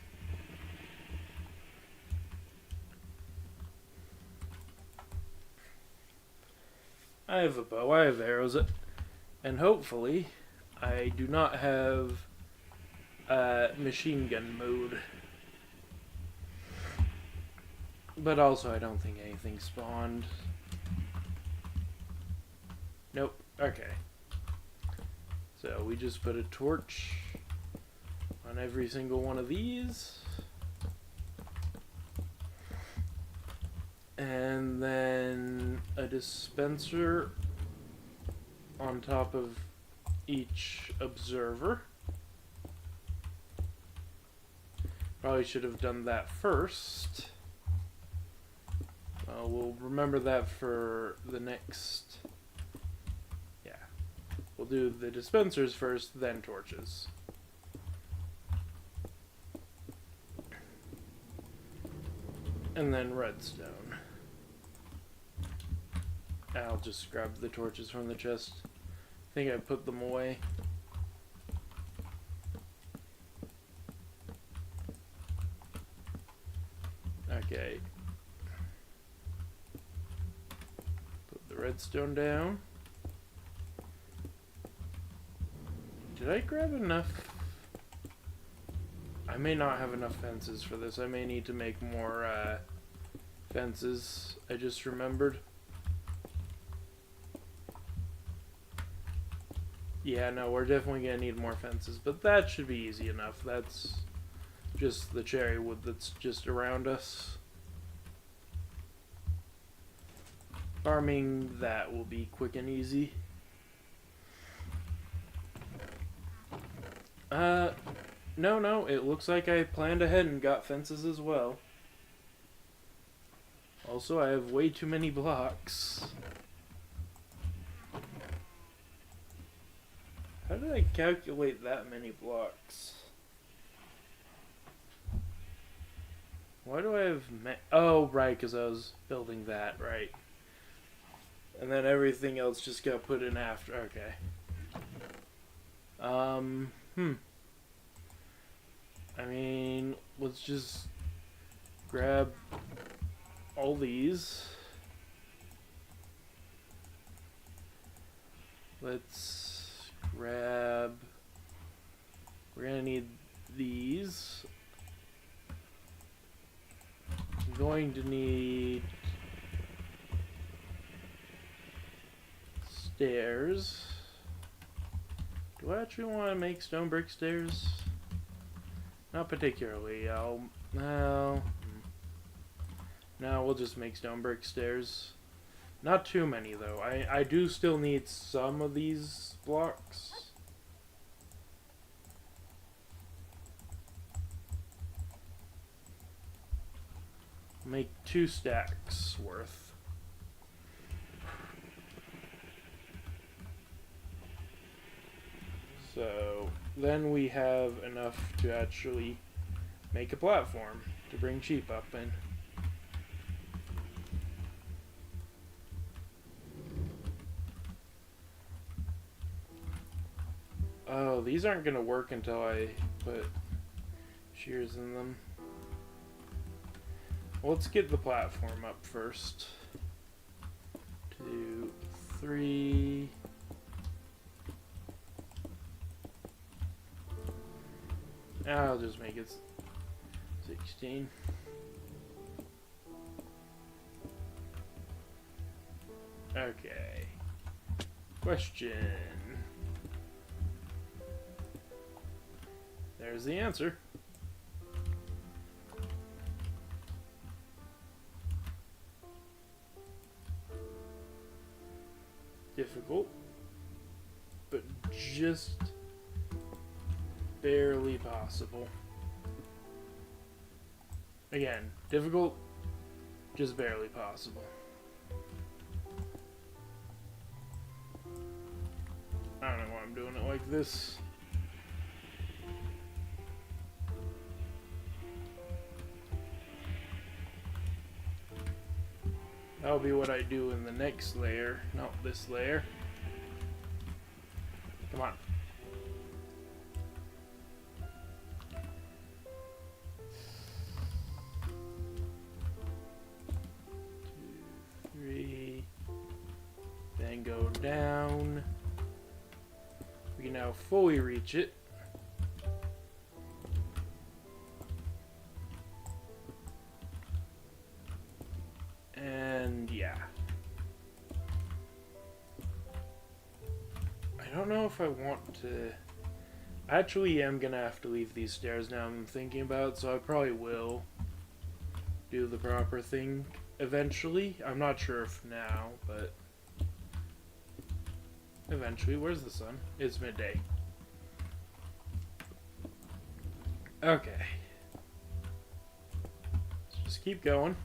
I have a bow, I have arrows, and hopefully I do not have machine gun mode. But also I don't think anything spawned. Nope, okay. So we just put a torch on every single one of these. And then a dispenser on top of each observer. Probably should have done that first. We'll remember that for the next... Yeah. We'll do the dispensers first, then torches. And then redstone. I'll just grab the torches from the chest. I think I put them away. Okay. Put the redstone down. Did I grab enough? I may not have enough fences for this. I may need to make more fences. I just remembered. Yeah, no, we're definitely going to need more fences, but that should be easy enough. That's just the cherry wood that's just around us. Farming that will be quick and easy. No, it looks like I planned ahead and got fences as well. Also, I have way too many blocks. How did I calculate that many blocks? Why do I have... Oh, right, because I was building that, right. And then everything else just got put in after. Okay. I mean, let's just grab all these. Let's grab... We're gonna need these. I'm going to need stairs. Do I actually want to make stone brick stairs? Not particularly. No, we'll just make stone brick stairs. Not too many, though. I do still need some of these blocks. Make 2 stacks worth. So then we have enough to actually make a platform to bring sheep up in. Oh, these aren't going to work until I put shears in them. Well, let's get the platform up first. 2, 3. I'll just make it 16. Okay. Question. There's the answer. Difficult, but just barely possible. Again, difficult, just barely possible. I don't know why I'm doing it like this. That'll be what I do in the next layer, not this layer. Come on. 2, 3. Then go down. We can now fully reach it. And yeah. I don't know if I want to... I actually am gonna have to leave these stairs now I'm thinking about it, so I probably will do the proper thing eventually. I'm not sure if now, but eventually. Where's the sun? It's midday. Okay. Let's just keep going.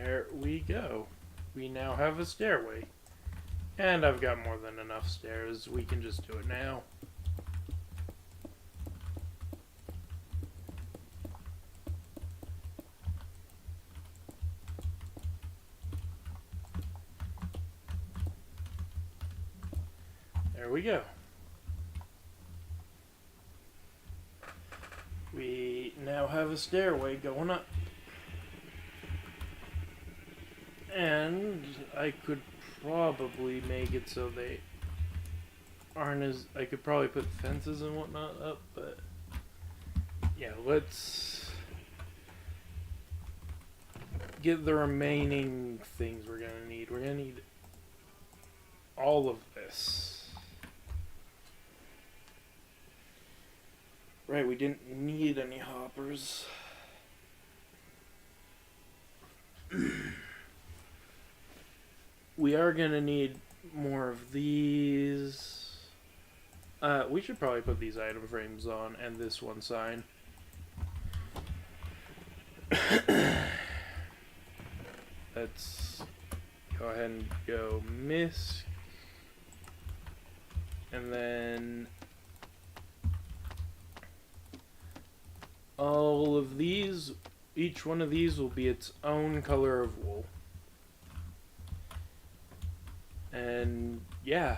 There we go. We now have a stairway. And I've got more than enough stairs. We can just do it now. There we go. We now have a stairway going up. And I could probably make it so they aren't as... I could probably put fences and whatnot up, but... Yeah, let's get the remaining things we're gonna need. We're gonna need all of this. Right, we didn't need any hoppers. We are gonna need more of these. We should probably put these item frames on and this one sign. Let's go ahead and go misc. And then all of these, each one of these will be its own color of wool. And yeah,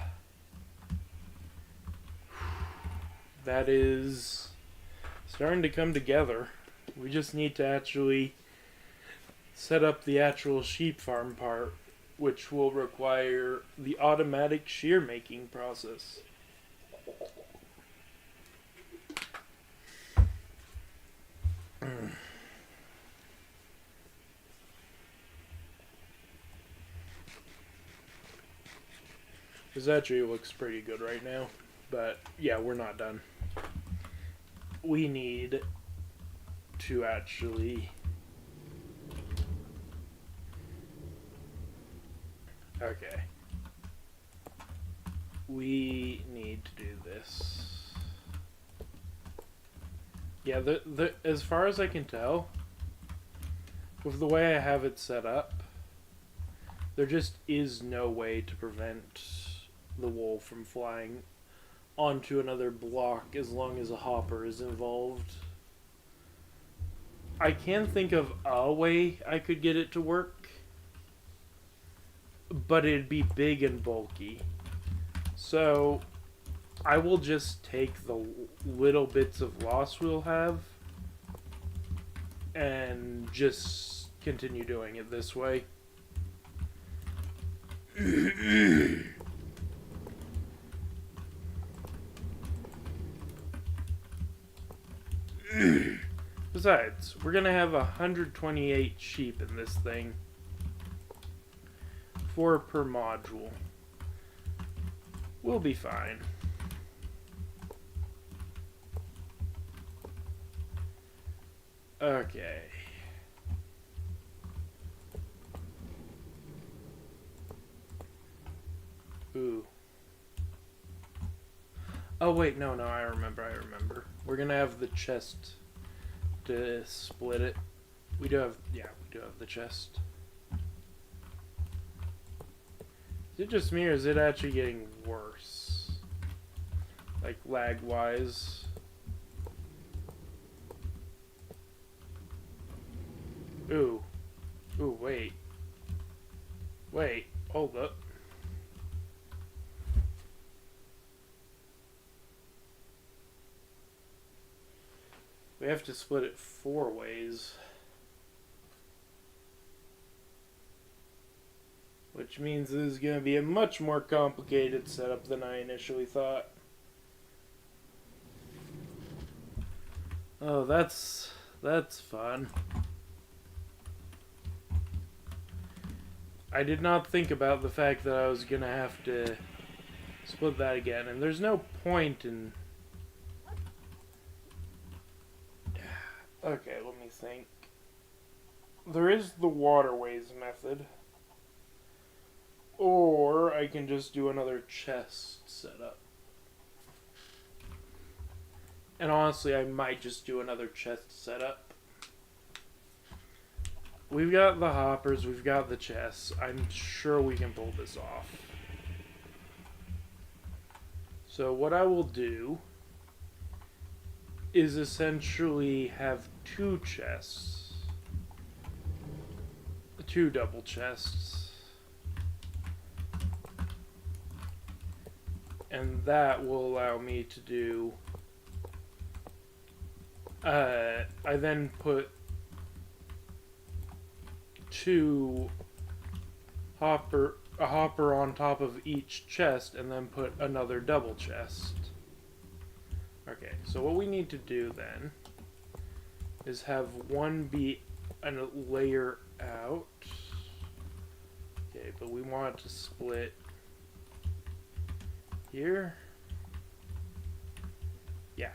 that is starting to come together. We just need to actually set up the actual sheep farm part, which will require the automatic shear making process. This actually looks pretty good right now. But yeah, we're not done. We need to actually... Okay. We need to do this. Yeah, as far as I can tell, with the way I have it set up, there just is no way to prevent the wool from flying onto another block as long as a hopper is involved. I can think of a way I could get it to work, but it'd be big and bulky. So I will just take the little bits of loss we'll have and just continue doing it this way. Besides, we're gonna have 128 sheep in this thing. 4 per module. We'll be fine. Okay. Ooh. Oh wait, no, I remember. We're gonna have the chest to split it. We do have the chest. Is it just me or is it actually getting worse? Like lag wise. Ooh, wait, hold up. We have to split it 4 ways. Which means this is going to be a much more complicated setup than I initially thought. Oh, that's fun. I did not think about the fact that I was going to have to split that again, and there's no point in... Okay, let me think. There is the waterways method. Or I can just do another chest setup. And honestly, I might just do another chest setup. We've got the hoppers, we've got the chests. I'm sure we can pull this off. So what I will do is essentially have 2 chests. 2 double chests. And that will allow me to do... I then put 2 a hopper on top of each chest and then put another double chest. Okay, so what we need to do then is have one be a layer out. Okay, but we want it to split here. Yeah.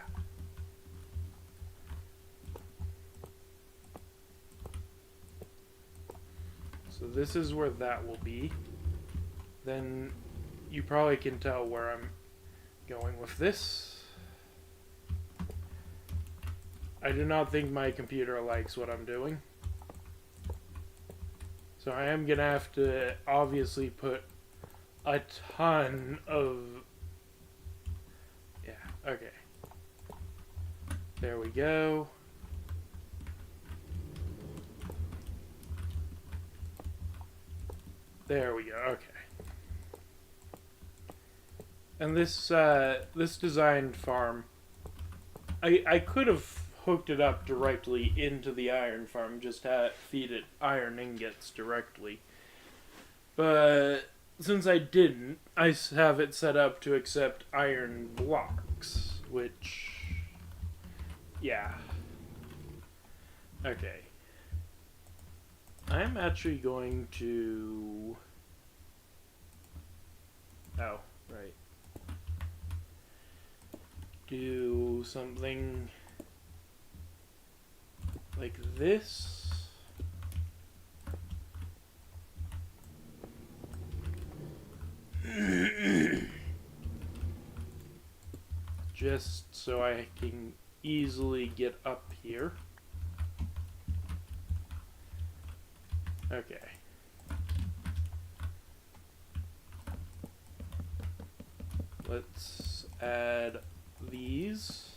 So this is where that will be. Then you probably can tell where I'm going with this. I do not think my computer likes what I'm doing. So I am gonna have to obviously put a ton of... Yeah, okay. There we go. There we go, okay. And this designed farm, I could have hooked it up directly into the iron farm, just feed it iron ingots directly. But since I didn't, I have it set up to accept iron blocks, which, yeah. Okay. I'm actually going to... Oh, Right. Do something like this. Just so I can easily get up here. Okay. Let's add these.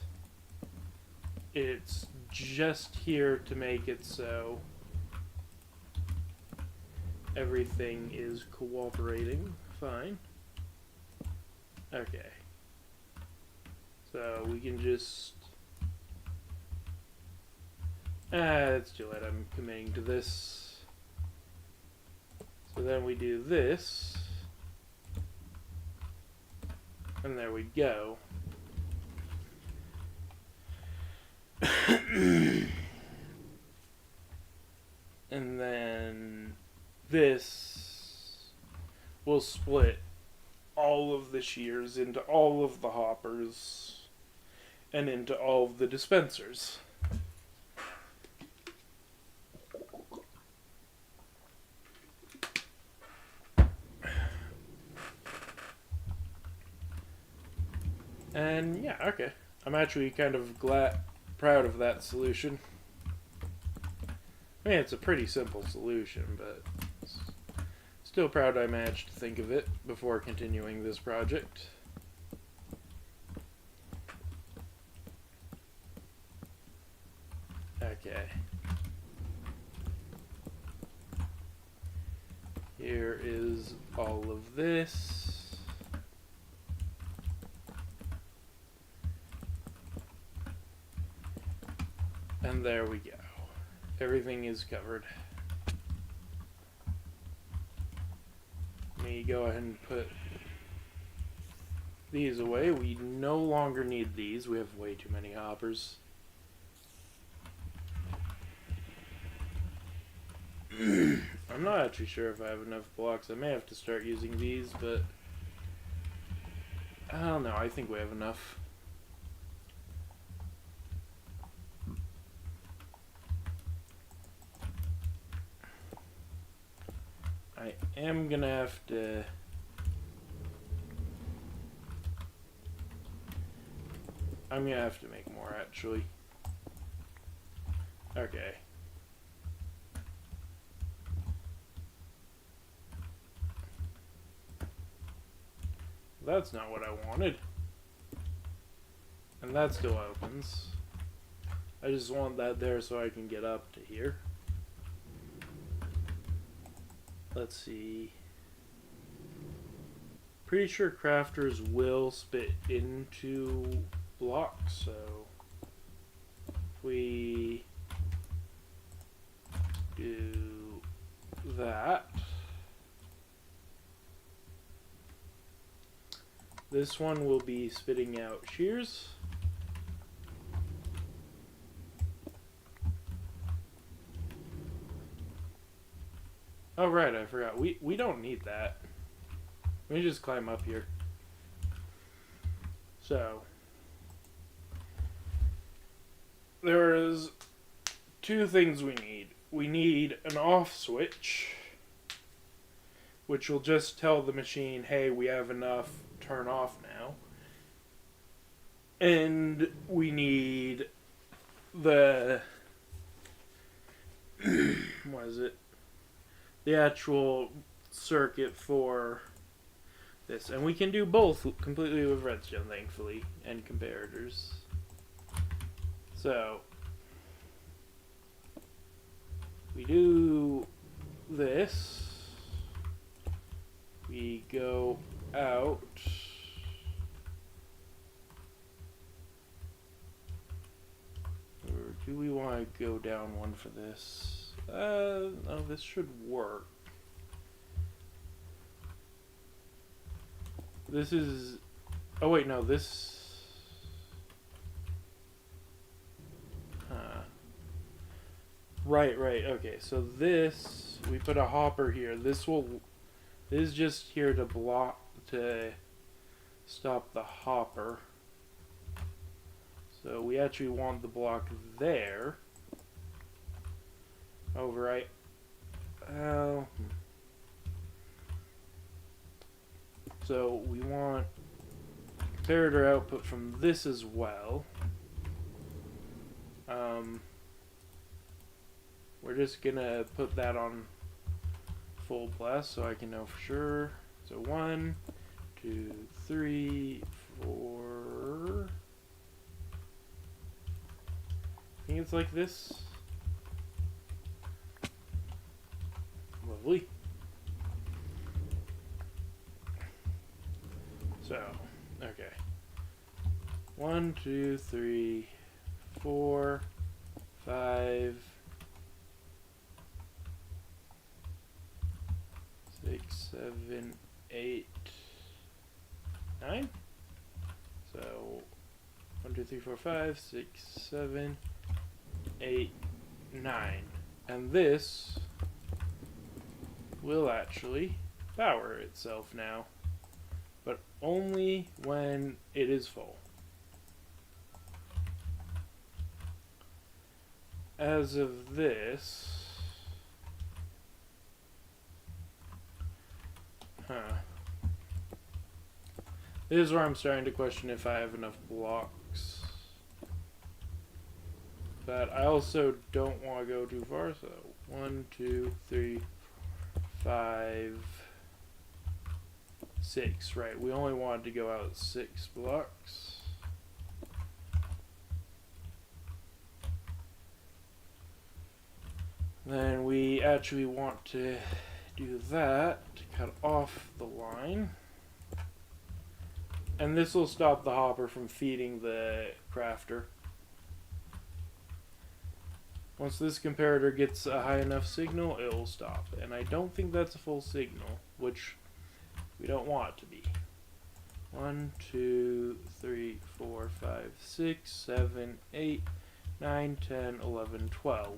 It's just here to make it so everything is cooperating fine. Okay. So we can just... it's too late, I'm committing to this. So then we do this. And there we go. And then this will split all of the shears into all of the hoppers and into all of the dispensers. And yeah, okay. I'm actually kind of proud of that solution. I mean, it's a pretty simple solution, but still proud I managed to think of it before continuing this project. Okay. Here is all of this. And there we go. Everything is covered. Let me go ahead and put these away. We no longer need these. We have way too many hoppers. I'm not actually sure if I have enough blocks. I may have to start using these, but I don't know. I think we have enough. I am gonna have to... I'm gonna have to make more, actually. Okay. That's not what I wanted. And that still opens. I just want that there so I can get up to here. Let's see. Pretty sure crafters will spit into blocks, so if we do that, this one will be spitting out shears. Oh right, I forgot. We don't need that. Let me just climb up here. So there's two things we need. We need an off switch, which will just tell the machine, hey, we have enough, turn off now. And we need the what is it? The actual circuit for this. And we can do both completely with redstone, thankfully, and comparators. So we do this. We go out. Or do we want to go down one for this? No, this should work. This is... Oh wait, no, this... Right, okay, so this, we put a hopper here. This is just here to block, to stop the hopper. So we actually want the block there. Overwrite. Oh. So we want comparator output from this as well. We're just gonna put that on full blast so I can know for sure. So 1, 2, 3, 4. I think it's like this. Lovely. So, okay. 1, 2, 3, 4, 5, 6, 7, 8, 9. So 1, 2, 3, 4, 5, 6, 7, 8, 9. And this will actually power itself now, but only when it is full. As of this, this is where I'm starting to question if I have enough blocks. But I also don't want to go too far, so 1, 2, 3, 5, 6. Right, we only wanted to go out 6 blocks. Then we actually want to do that to cut off the line. And this will stop the hopper from feeding the crafter. Once this comparator gets a high enough signal, it will stop. And I don't think that's a full signal, which we don't want it to be. 1, 2, 3, 4, 5, 6, 7, 8, 9, 10, 11, 12.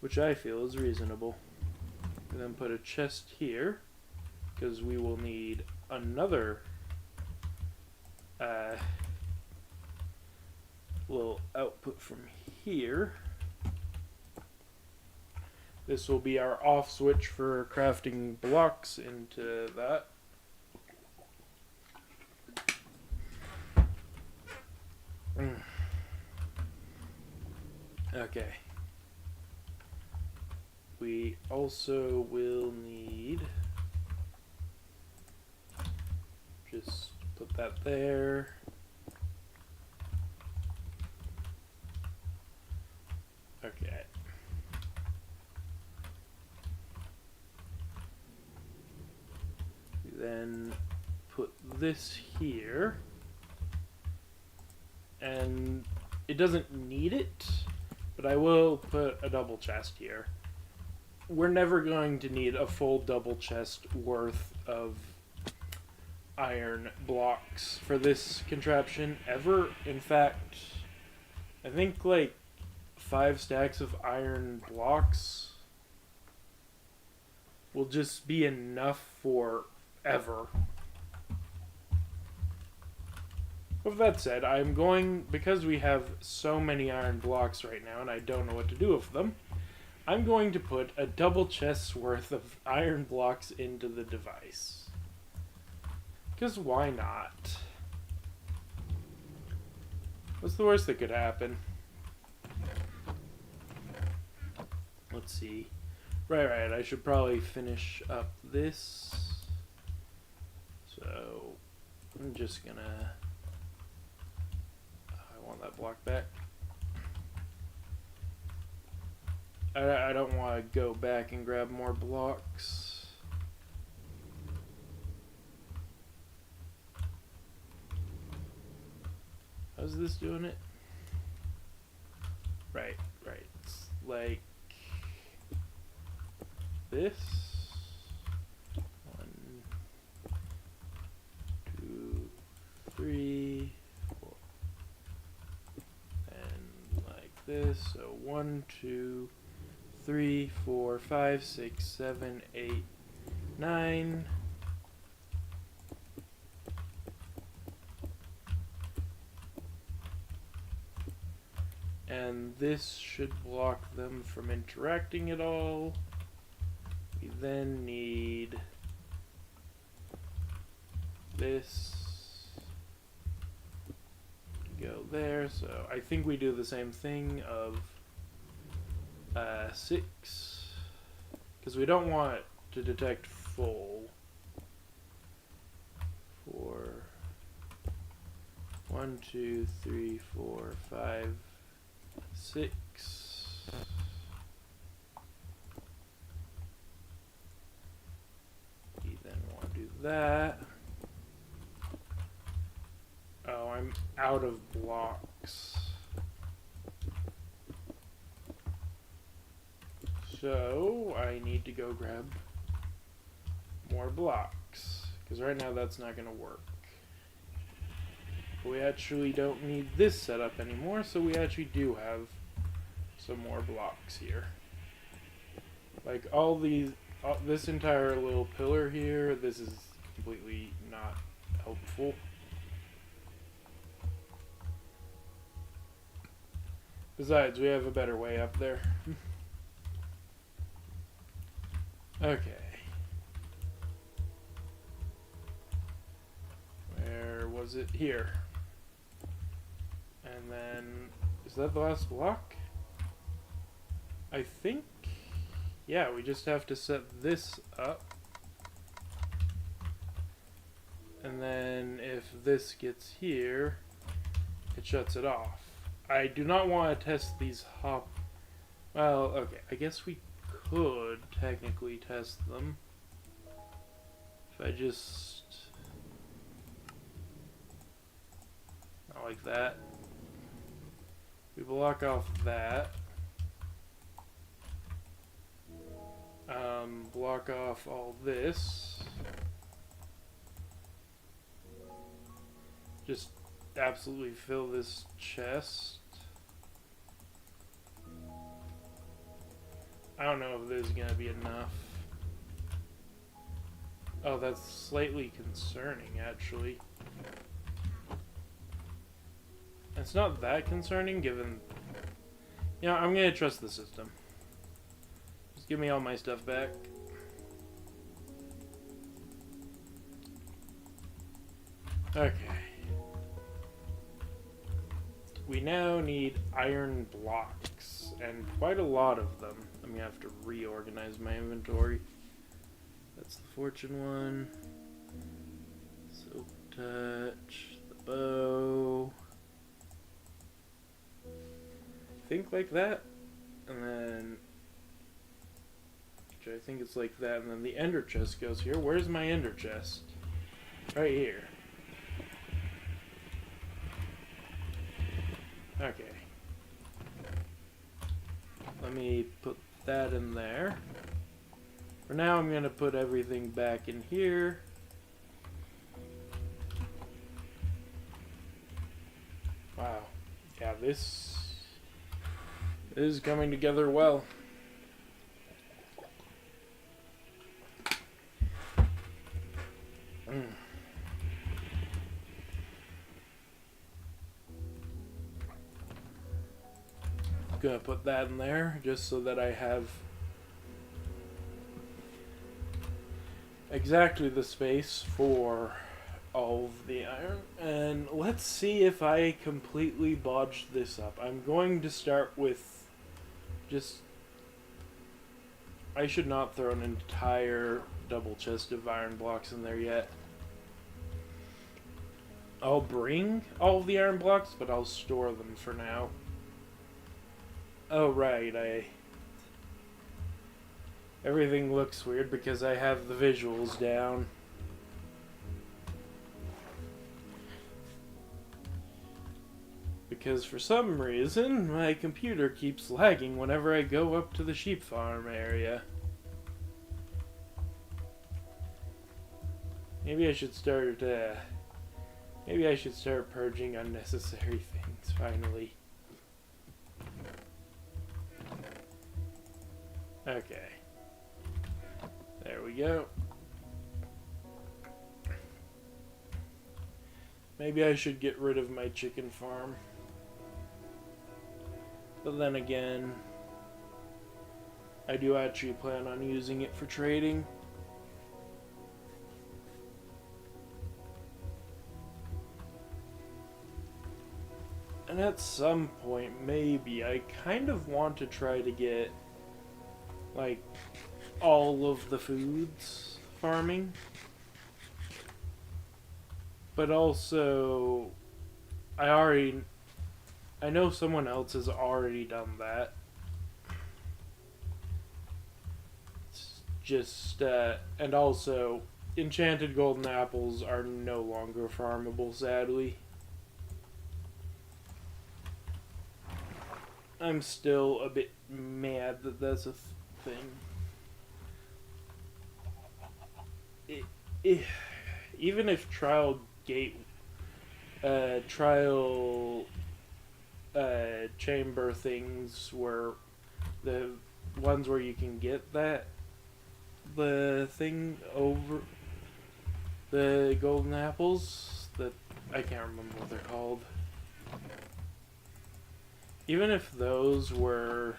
Which I feel is reasonable. And then put a chest here, because we will need another little output from here. This will be our off switch for crafting blocks into that. Okay. We also will need, just put that there. Okay. Then put this here. And it doesn't need it, but I will put a double chest here. We're never going to need a full double chest worth of iron blocks for this contraption ever. In fact, I think like 5 stacks of iron blocks will just be enough for ever. With that said, I'm going, because we have so many iron blocks right now and I don't know what to do with them, I'm going to put a double chest's worth of iron blocks into the device. Because why not? What's the worst that could happen? Let's see. Right, I should probably finish up this. So, I'm just gonna... I want that block back. I don't want to go back and grab more blocks. How's this doing it? Right. It's like this. 1, 2, 3, 4. And like this. So 1, 2, 3, 4, 5, 6, 7, 8, 9. And this should block them from interacting at all. We then need this to go there. So I think we do the same thing of 6, because we don't want to detect full. 4, 1, 2, 3, 4, 5, 6. We then want to do that. Oh, I'm out of blocks. So I need to go grab more blocks, because right now that's not going to work. But we actually don't need this setup anymore, so we actually do have some more blocks here. Like all these, this entire little pillar here, this is completely not helpful. Besides, we have a better way up there. Okay. Where was it? Here. And then, is that the last block? I think, yeah, we just have to set this up. And then if this gets here, it shuts it off. I do not want to test these hop... Well, okay, I guess we could technically test them. If I just... Not like that. We block off that. Block off all this. Just absolutely fill this chest. I don't know if this is gonna be enough. Oh, that's slightly concerning, actually. It's not that concerning, given... You know, I'm gonna trust the system. Just give me all my stuff back. Okay. We now need iron blocks, and quite a lot of them. I'm gonna have to reorganize my inventory. That's the fortune one. Silk touch, the bow. Think like that, and then I think it's like that, and then the ender chest goes here. Where's my ender chest? Right here. Okay. Let me put that in there. For now, I'm gonna put everything back in here. Wow. Yeah, this is coming together well. Gonna put that in there just so that I have exactly the space for all of the iron. And let's see if I completely bodged this up. I'm going to start with just... I should not throw an entire double chest of iron blocks in there yet. I'll bring all of the iron blocks, but I'll store them for now. Oh, right, everything looks weird because I have the visuals down. Because for some reason, my computer keeps lagging whenever I go up to the sheep farm area. Maybe I should start, purging unnecessary things, finally. Okay. There we go. Maybe I should get rid of my chicken farm. But then again, I do actually plan on using it for trading. And at some point, maybe, I kind of want to try to get, like, all of the foods farming. But also, I know someone else has already done that. It's just, and also, enchanted golden apples are no longer farmable, sadly. I'm still a bit mad that that's a thing. Even if trial chamber things were the ones where you can get the thing over the golden apples, that I can't remember what they're called. Even if those were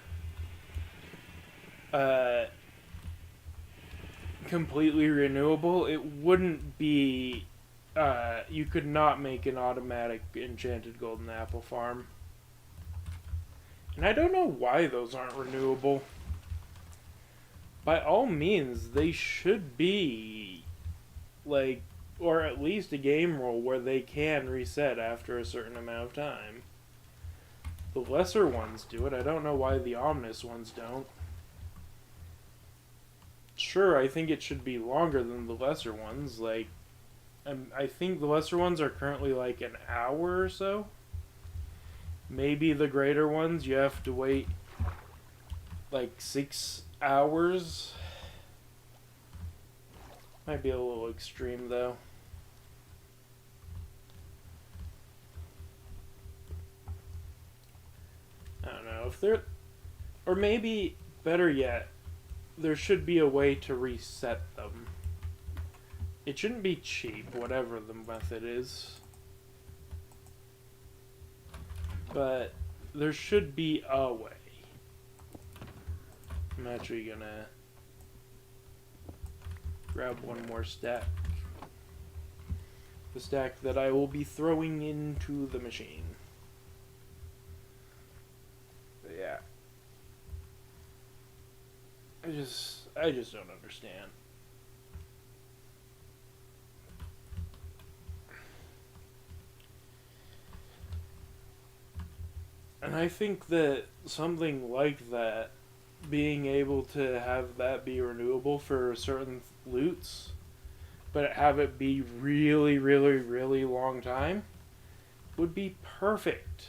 completely renewable, it wouldn't be. You could not make an automatic enchanted golden apple farm. And I don't know why those aren't renewable. By all means, they should be, like, or at least a game rule where they can reset after a certain amount of time. The lesser ones do it. I don't know why the Omnis ones don't. Sure, I think it should be longer than the lesser ones. Like, I think the lesser ones are currently like an hour or so. Maybe the greater ones, you have to wait like 6 hours. Might be a little extreme though. I don't know if there, or maybe better yet, there should be a way to reset them. It shouldn't be cheap, whatever the method is. But there should be a way. I'm actually gonna grab one more stack. The stack that I will be throwing into the machine. But yeah. I just don't understand. And I think that something like that, being able to have that be renewable for certain loots, but have it be really, really, really long time, would be perfect.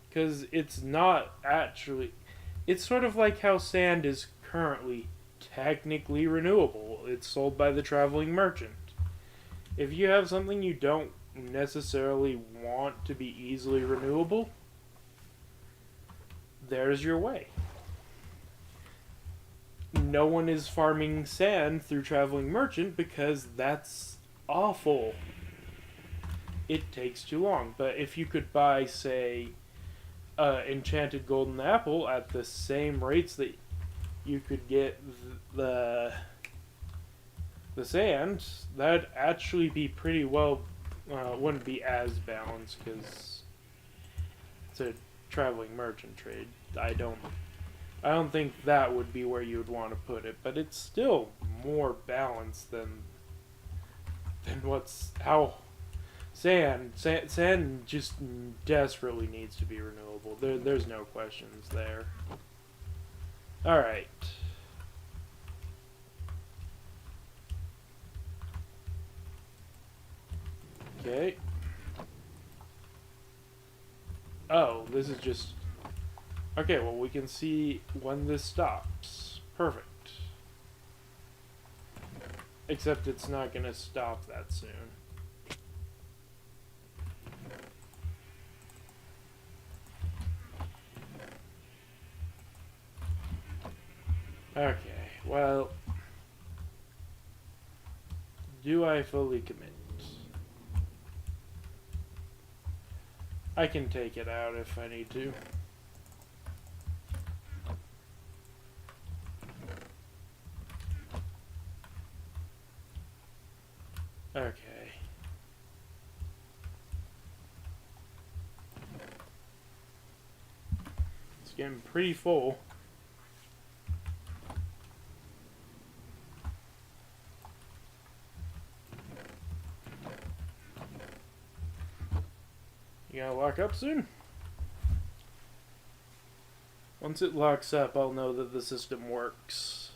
Because it's not actually... It's sort of like how sand is currently technically renewable. It's sold by the traveling merchant. If you have something you don't necessarily want to be easily renewable, there's your way. No one is farming sand through traveling merchant because that's awful. It takes too long. But if you could buy, say, enchanted golden apple at the same rates that you could get the sand, that'd actually be pretty well. It wouldn't be as balanced because it's a traveling merchant trade. I don't think that would be where you would want to put it, but it's still more balanced than how sand just desperately needs to be renewable. There's no questions there. All right. Okay. Oh, this is just... Okay, well, we can see when this stops. Perfect. Except it's not going to stop that soon. Okay, well... Do I fully commit? I can take it out if I need to. Okay. It's getting pretty full. You gonna lock up soon? Once it locks up, I'll know that the system works.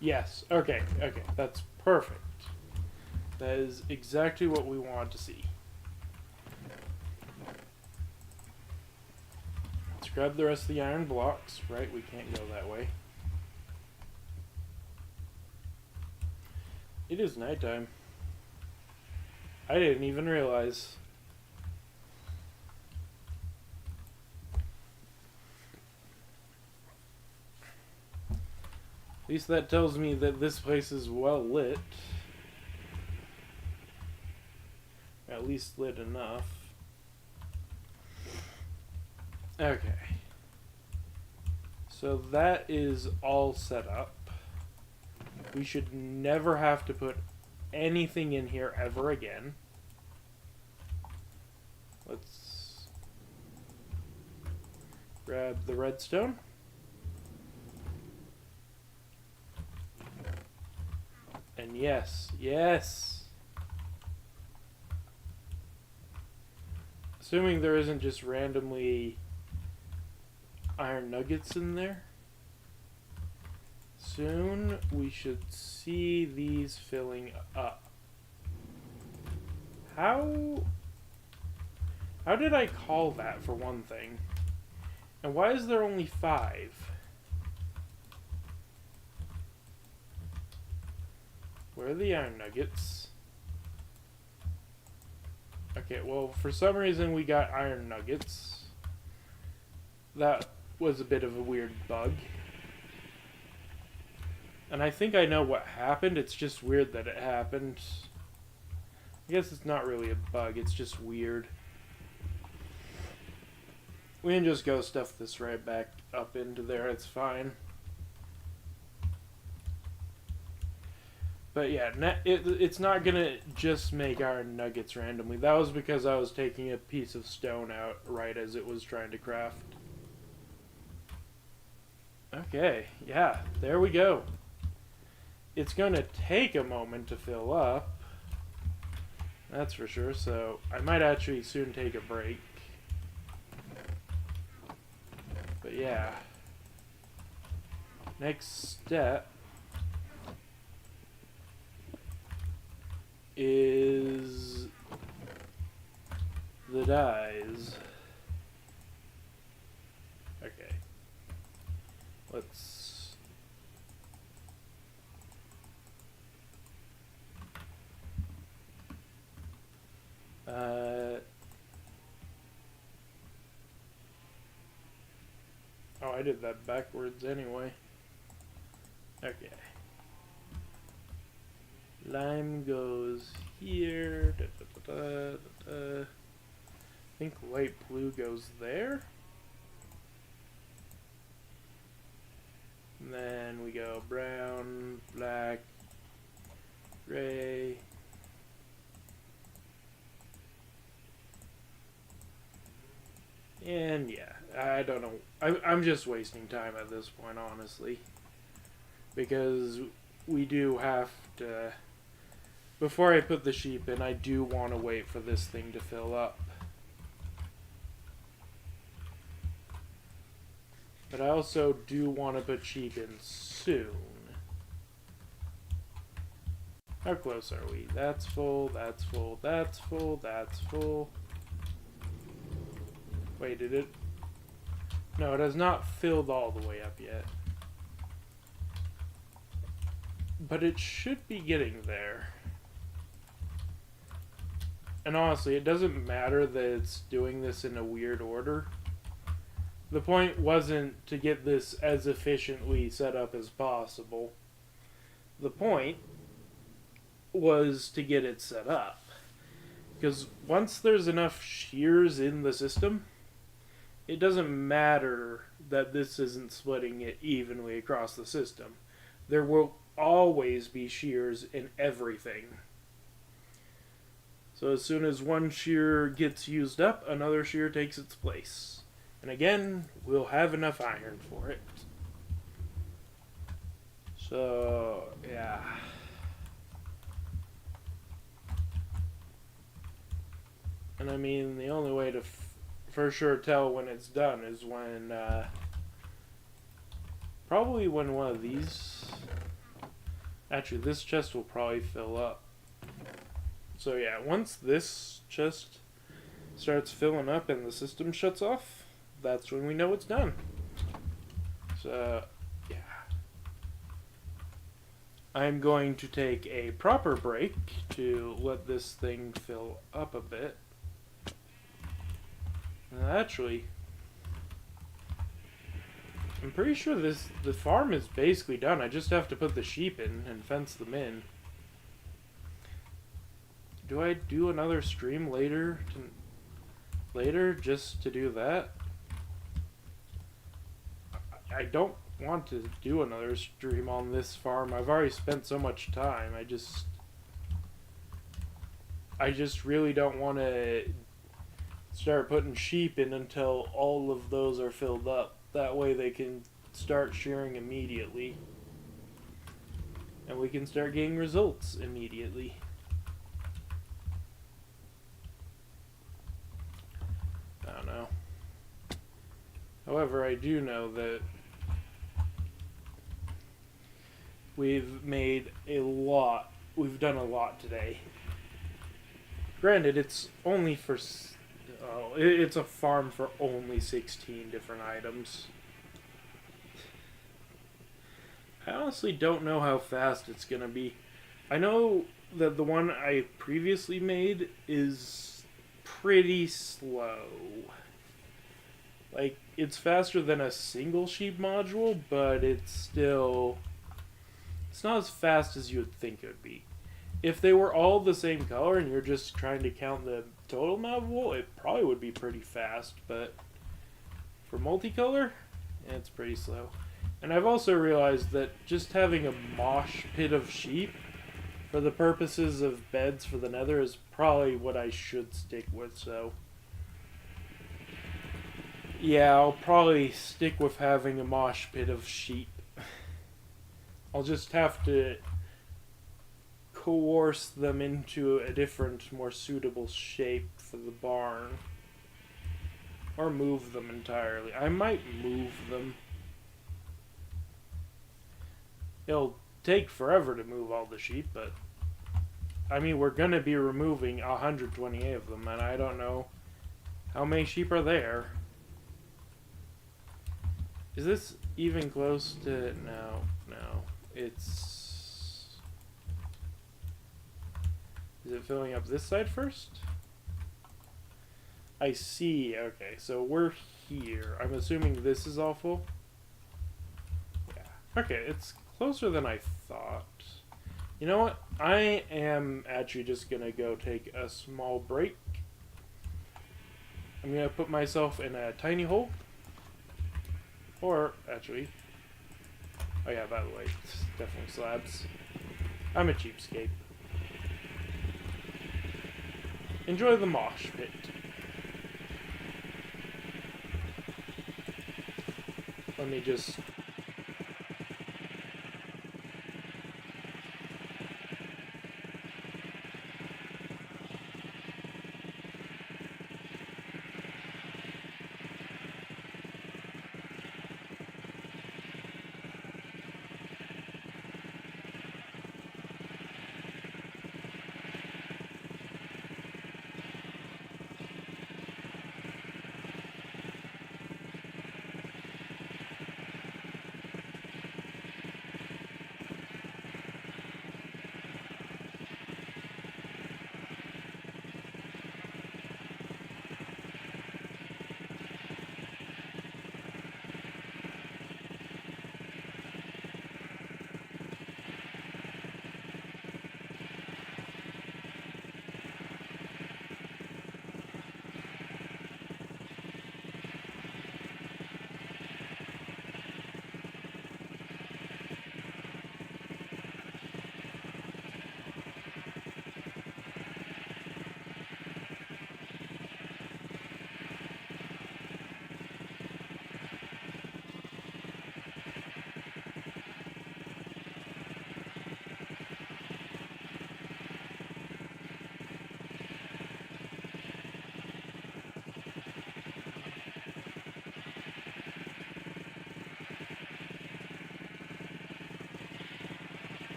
Yes. Okay. Okay. That's perfect. That is exactly what we want to see. Let's grab the rest of the iron blocks. Right, we can't go that way. It is nighttime. I didn't even realize. At least that tells me that this place is well lit. At least lit enough. Okay. So that is all set up. We should never have to put anything in here ever again. Let's grab the redstone. And yes, yes. Assuming there isn't just randomly iron nuggets in there. Soon we should see these filling up. How did I call that, for one thing? And why is there only 5? Where are the iron nuggets? Okay, well, for some reason we got iron nuggets. That was a bit of a weird bug. And I think I know what happened. It's just weird that it happened. I guess it's not really a bug. It's just weird. We can just go stuff this right back up into there. It's fine. But yeah, it's not going to just make iron nuggets randomly. That was because I was taking a piece of stone out right as it was trying to craft. Okay, yeah, there we go. It's going to take a moment to fill up. That's for sure, so I might actually soon take a break. But yeah. Next step is the dyes. Okay. Let's... Oh, I did that backwards anyway. Okay. Lime goes here. I think light blue goes there. And then we go brown, black, gray. And yeah, I don't know. I'm just wasting time at this point, honestly. Because we do have to... Before I put the sheep in, I do want to wait for this thing to fill up. But I also do want to put sheep in soon. How close are we? That's full, that's full, that's full, that's full. Wait, did it? No, it has not filled all the way up yet. But it should be getting there. And honestly, it doesn't matter that it's doing this in a weird order. The point wasn't to get this as efficiently set up as possible. The point was to get it set up. Because once there's enough shears in the system, it doesn't matter that this isn't splitting it evenly across the system. There will always be shears in everything. So as soon as one shear gets used up, another shear takes its place. And again, we'll have enough iron for it. So, yeah. And I mean, the only way to for sure tell when it's done is when, probably when one of these, actually this chest will probably fill up. So yeah, once this chest starts filling up and the system shuts off, that's when we know it's done. So, yeah. I'm going to take a proper break to let this thing fill up a bit. Actually, I'm pretty sure the farm is basically done. I just have to put the sheep in and fence them in. Do I do another stream later just to do that? I don't want to do another stream on this farm. I've already spent so much time. I just really don't want to start putting sheep in until all of those are filled up. That way they can start shearing immediately. And we can start getting results immediately. I don't know. However, I do know that we've done a lot today. Granted, it's only for, it's a farm for only 16 different items. I honestly don't know how fast it's gonna be. I know that the one I previously made is pretty slow. Like, it's faster than a single sheep module, but it's not as fast as you would think it would be. If they were all the same color and you're just trying to count the total amount of wool, it probably would be pretty fast, but for multicolor, it's pretty slow. And I've also realized that just having a mosh pit of sheep for the purposes of beds for the nether is probably what I should stick with, so yeah, I'll probably stick with having a mosh pit of sheep. I'll just have to coerce them into a different, more suitable shape for the barn. Or move them entirely. I might move them. It'll take forever to move all the sheep, but I mean, we're gonna be removing 128 of them, and I don't know how many sheep are there. Is this even close to... No. It's... Is it filling up this side first? I see. Okay, so we're here. I'm assuming this is all full? Yeah. Okay, it's closer than I thought. You know what? I am actually just gonna go take a small break. I'm gonna put myself in a tiny hole. Or, actually... Oh yeah, by the way, it's definitely slabs. I'm a cheapskate. Enjoy the mosh pit. Let me just...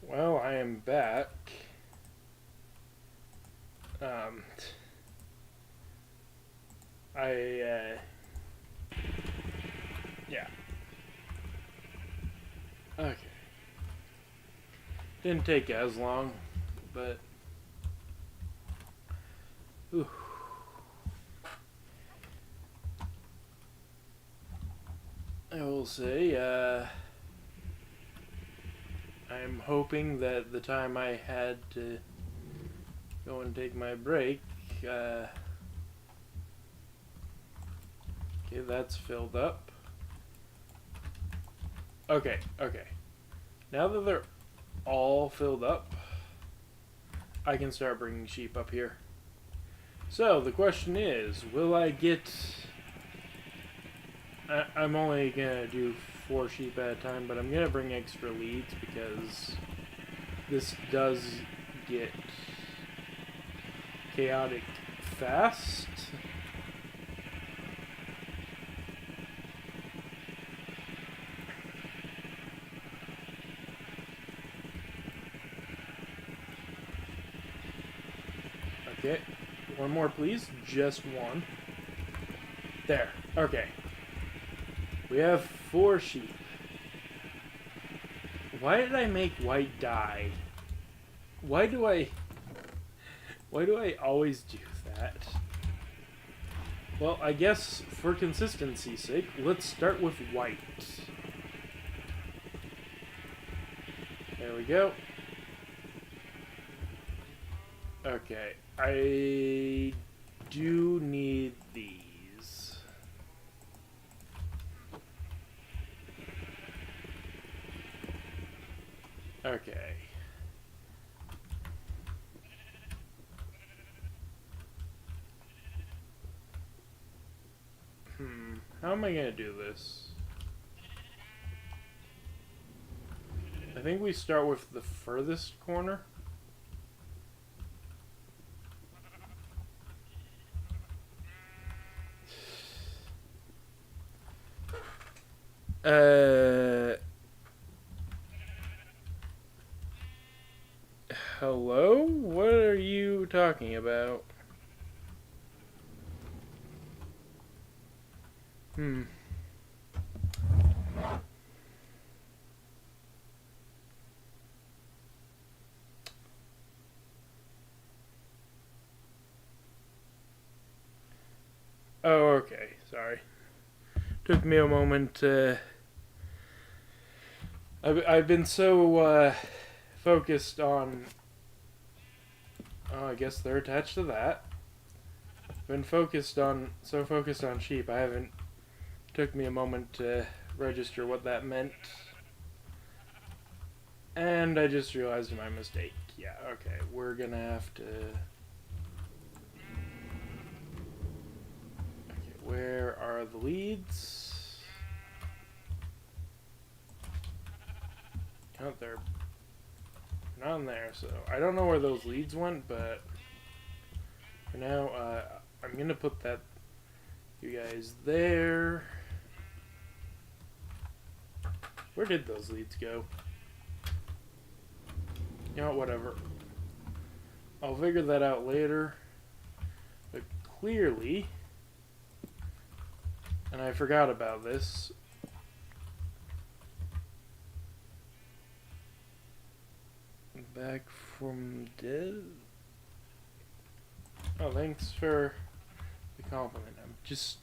Well, I am back. Um, yeah. Okay. Didn't take as long, but... Ooh. I will say, I'm hoping that the time I had to go and take my break, okay, that's filled up. Okay. Now that they're all filled up, I can start bringing sheep up here. So, the question is, will I get... I'm only gonna do 4 sheep at a time, but I'm gonna bring extra leads because this does get chaotic fast. Okay, one more please, just one. There, okay. We have 4 sheep. Why did I make white dye? Why do I always do that? Well, I guess for consistency's sake, let's start with white. There we go. Okay, I do need these. Okay. How am I gonna do this? I think we start with the furthest corner. Hello? What are you talking about? Oh, okay. Sorry. Took me a moment. I've been so focused on... Oh, I guess they're attached to that. Been so focused on sheep, I haven't... Took me a moment to register what that meant. And I just realized my mistake. Yeah, okay. We're gonna have to... Okay, where are the leads? Oh, they're not in there, so I don't know where those leads went, but for now, I'm gonna put you guys there. Where did those leads go? You know, whatever. I'll figure that out later. But clearly, and I forgot about this, back from dead. Oh, thanks for the compliment. I'm just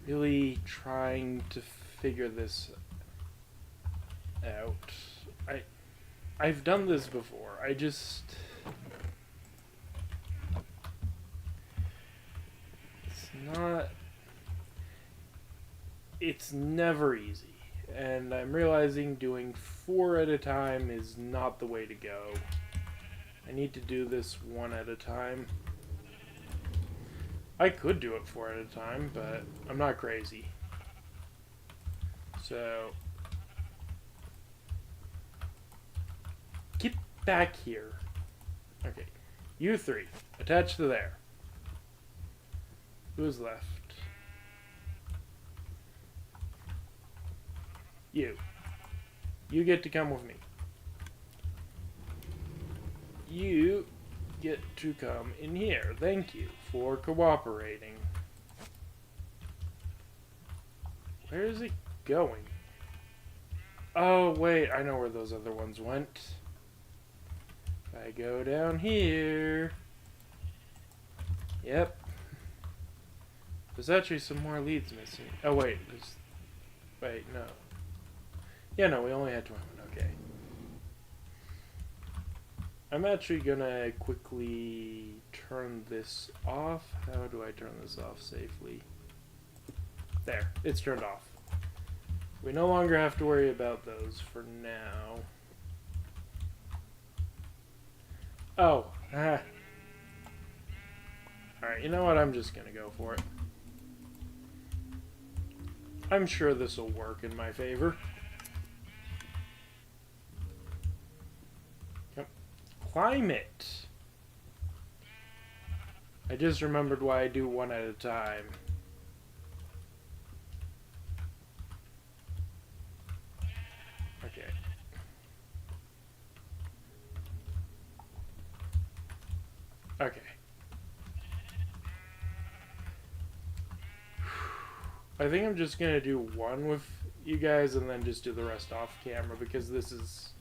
really trying to figure this out. I've done this before. It's never easy. And I'm realizing doing 4 at a time is not the way to go. I need to do this 1 at a time. I could do it 4 at a time, but I'm not crazy. So... Get back here. Okay. You 3. Attached to there. Who's left? You. You get to come with me. get to come in here. Thank you for cooperating. Where is it going? Oh, wait, I know where those other ones went. I go down here. Yep. There's actually some more leads missing. Oh, wait. Wait, no. Yeah, no, we only had 21. Okay. I'm actually gonna quickly turn this off. How do I turn this off safely? There. It's turned off. We no longer have to worry about those for now. Oh. Ah. Alright, you know what? I'm just gonna go for it. I'm sure this will work in my favor. Yep. Climate. I just remembered why I do one at a time. Okay. Okay. I think I'm just gonna do one with you guys and then just do the rest off camera because this is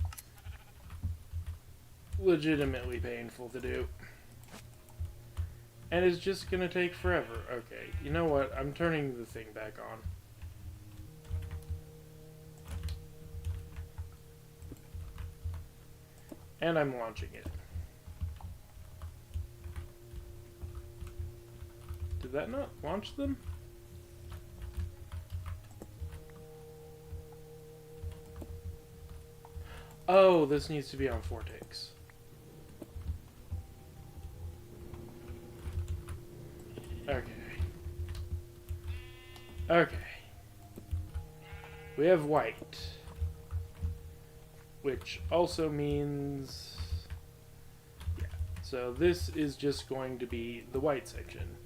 legitimately painful to do. And it's just gonna take forever. Okay, you know what? I'm turning the thing back on. And I'm launching it. Did that not launch them? Oh, this needs to be on 4 takes. Okay. Okay. We have white. Which also means... yeah. So this is just going to be the white section.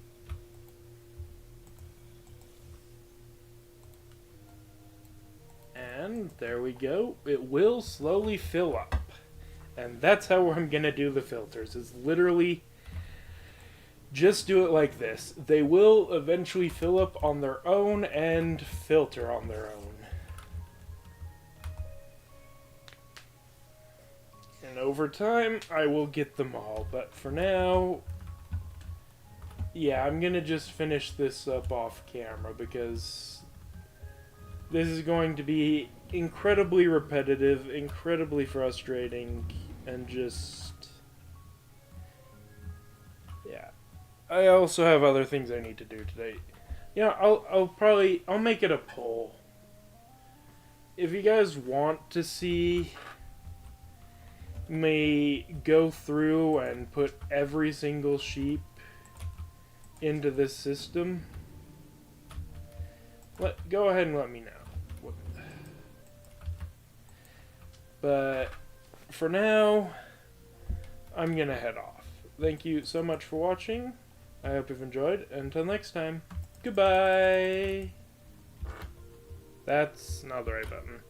And there we go. It will slowly fill up. And that's how I'm going to do the filters. Is literally just do it like this. They will eventually fill up on their own and filter on their own. And over time, I will get them all. But for now, yeah, I'm going to just finish this up off camera because this is going to be incredibly repetitive, incredibly frustrating, and just... yeah. I also have other things I need to do today. You know, I'll make it a poll. If you guys want to see me go through and put every single sheep into this system, go ahead and let me know. But for now, I'm gonna head off. Thank you so much for watching. I hope you've enjoyed. Until next time, goodbye. That's not the right button.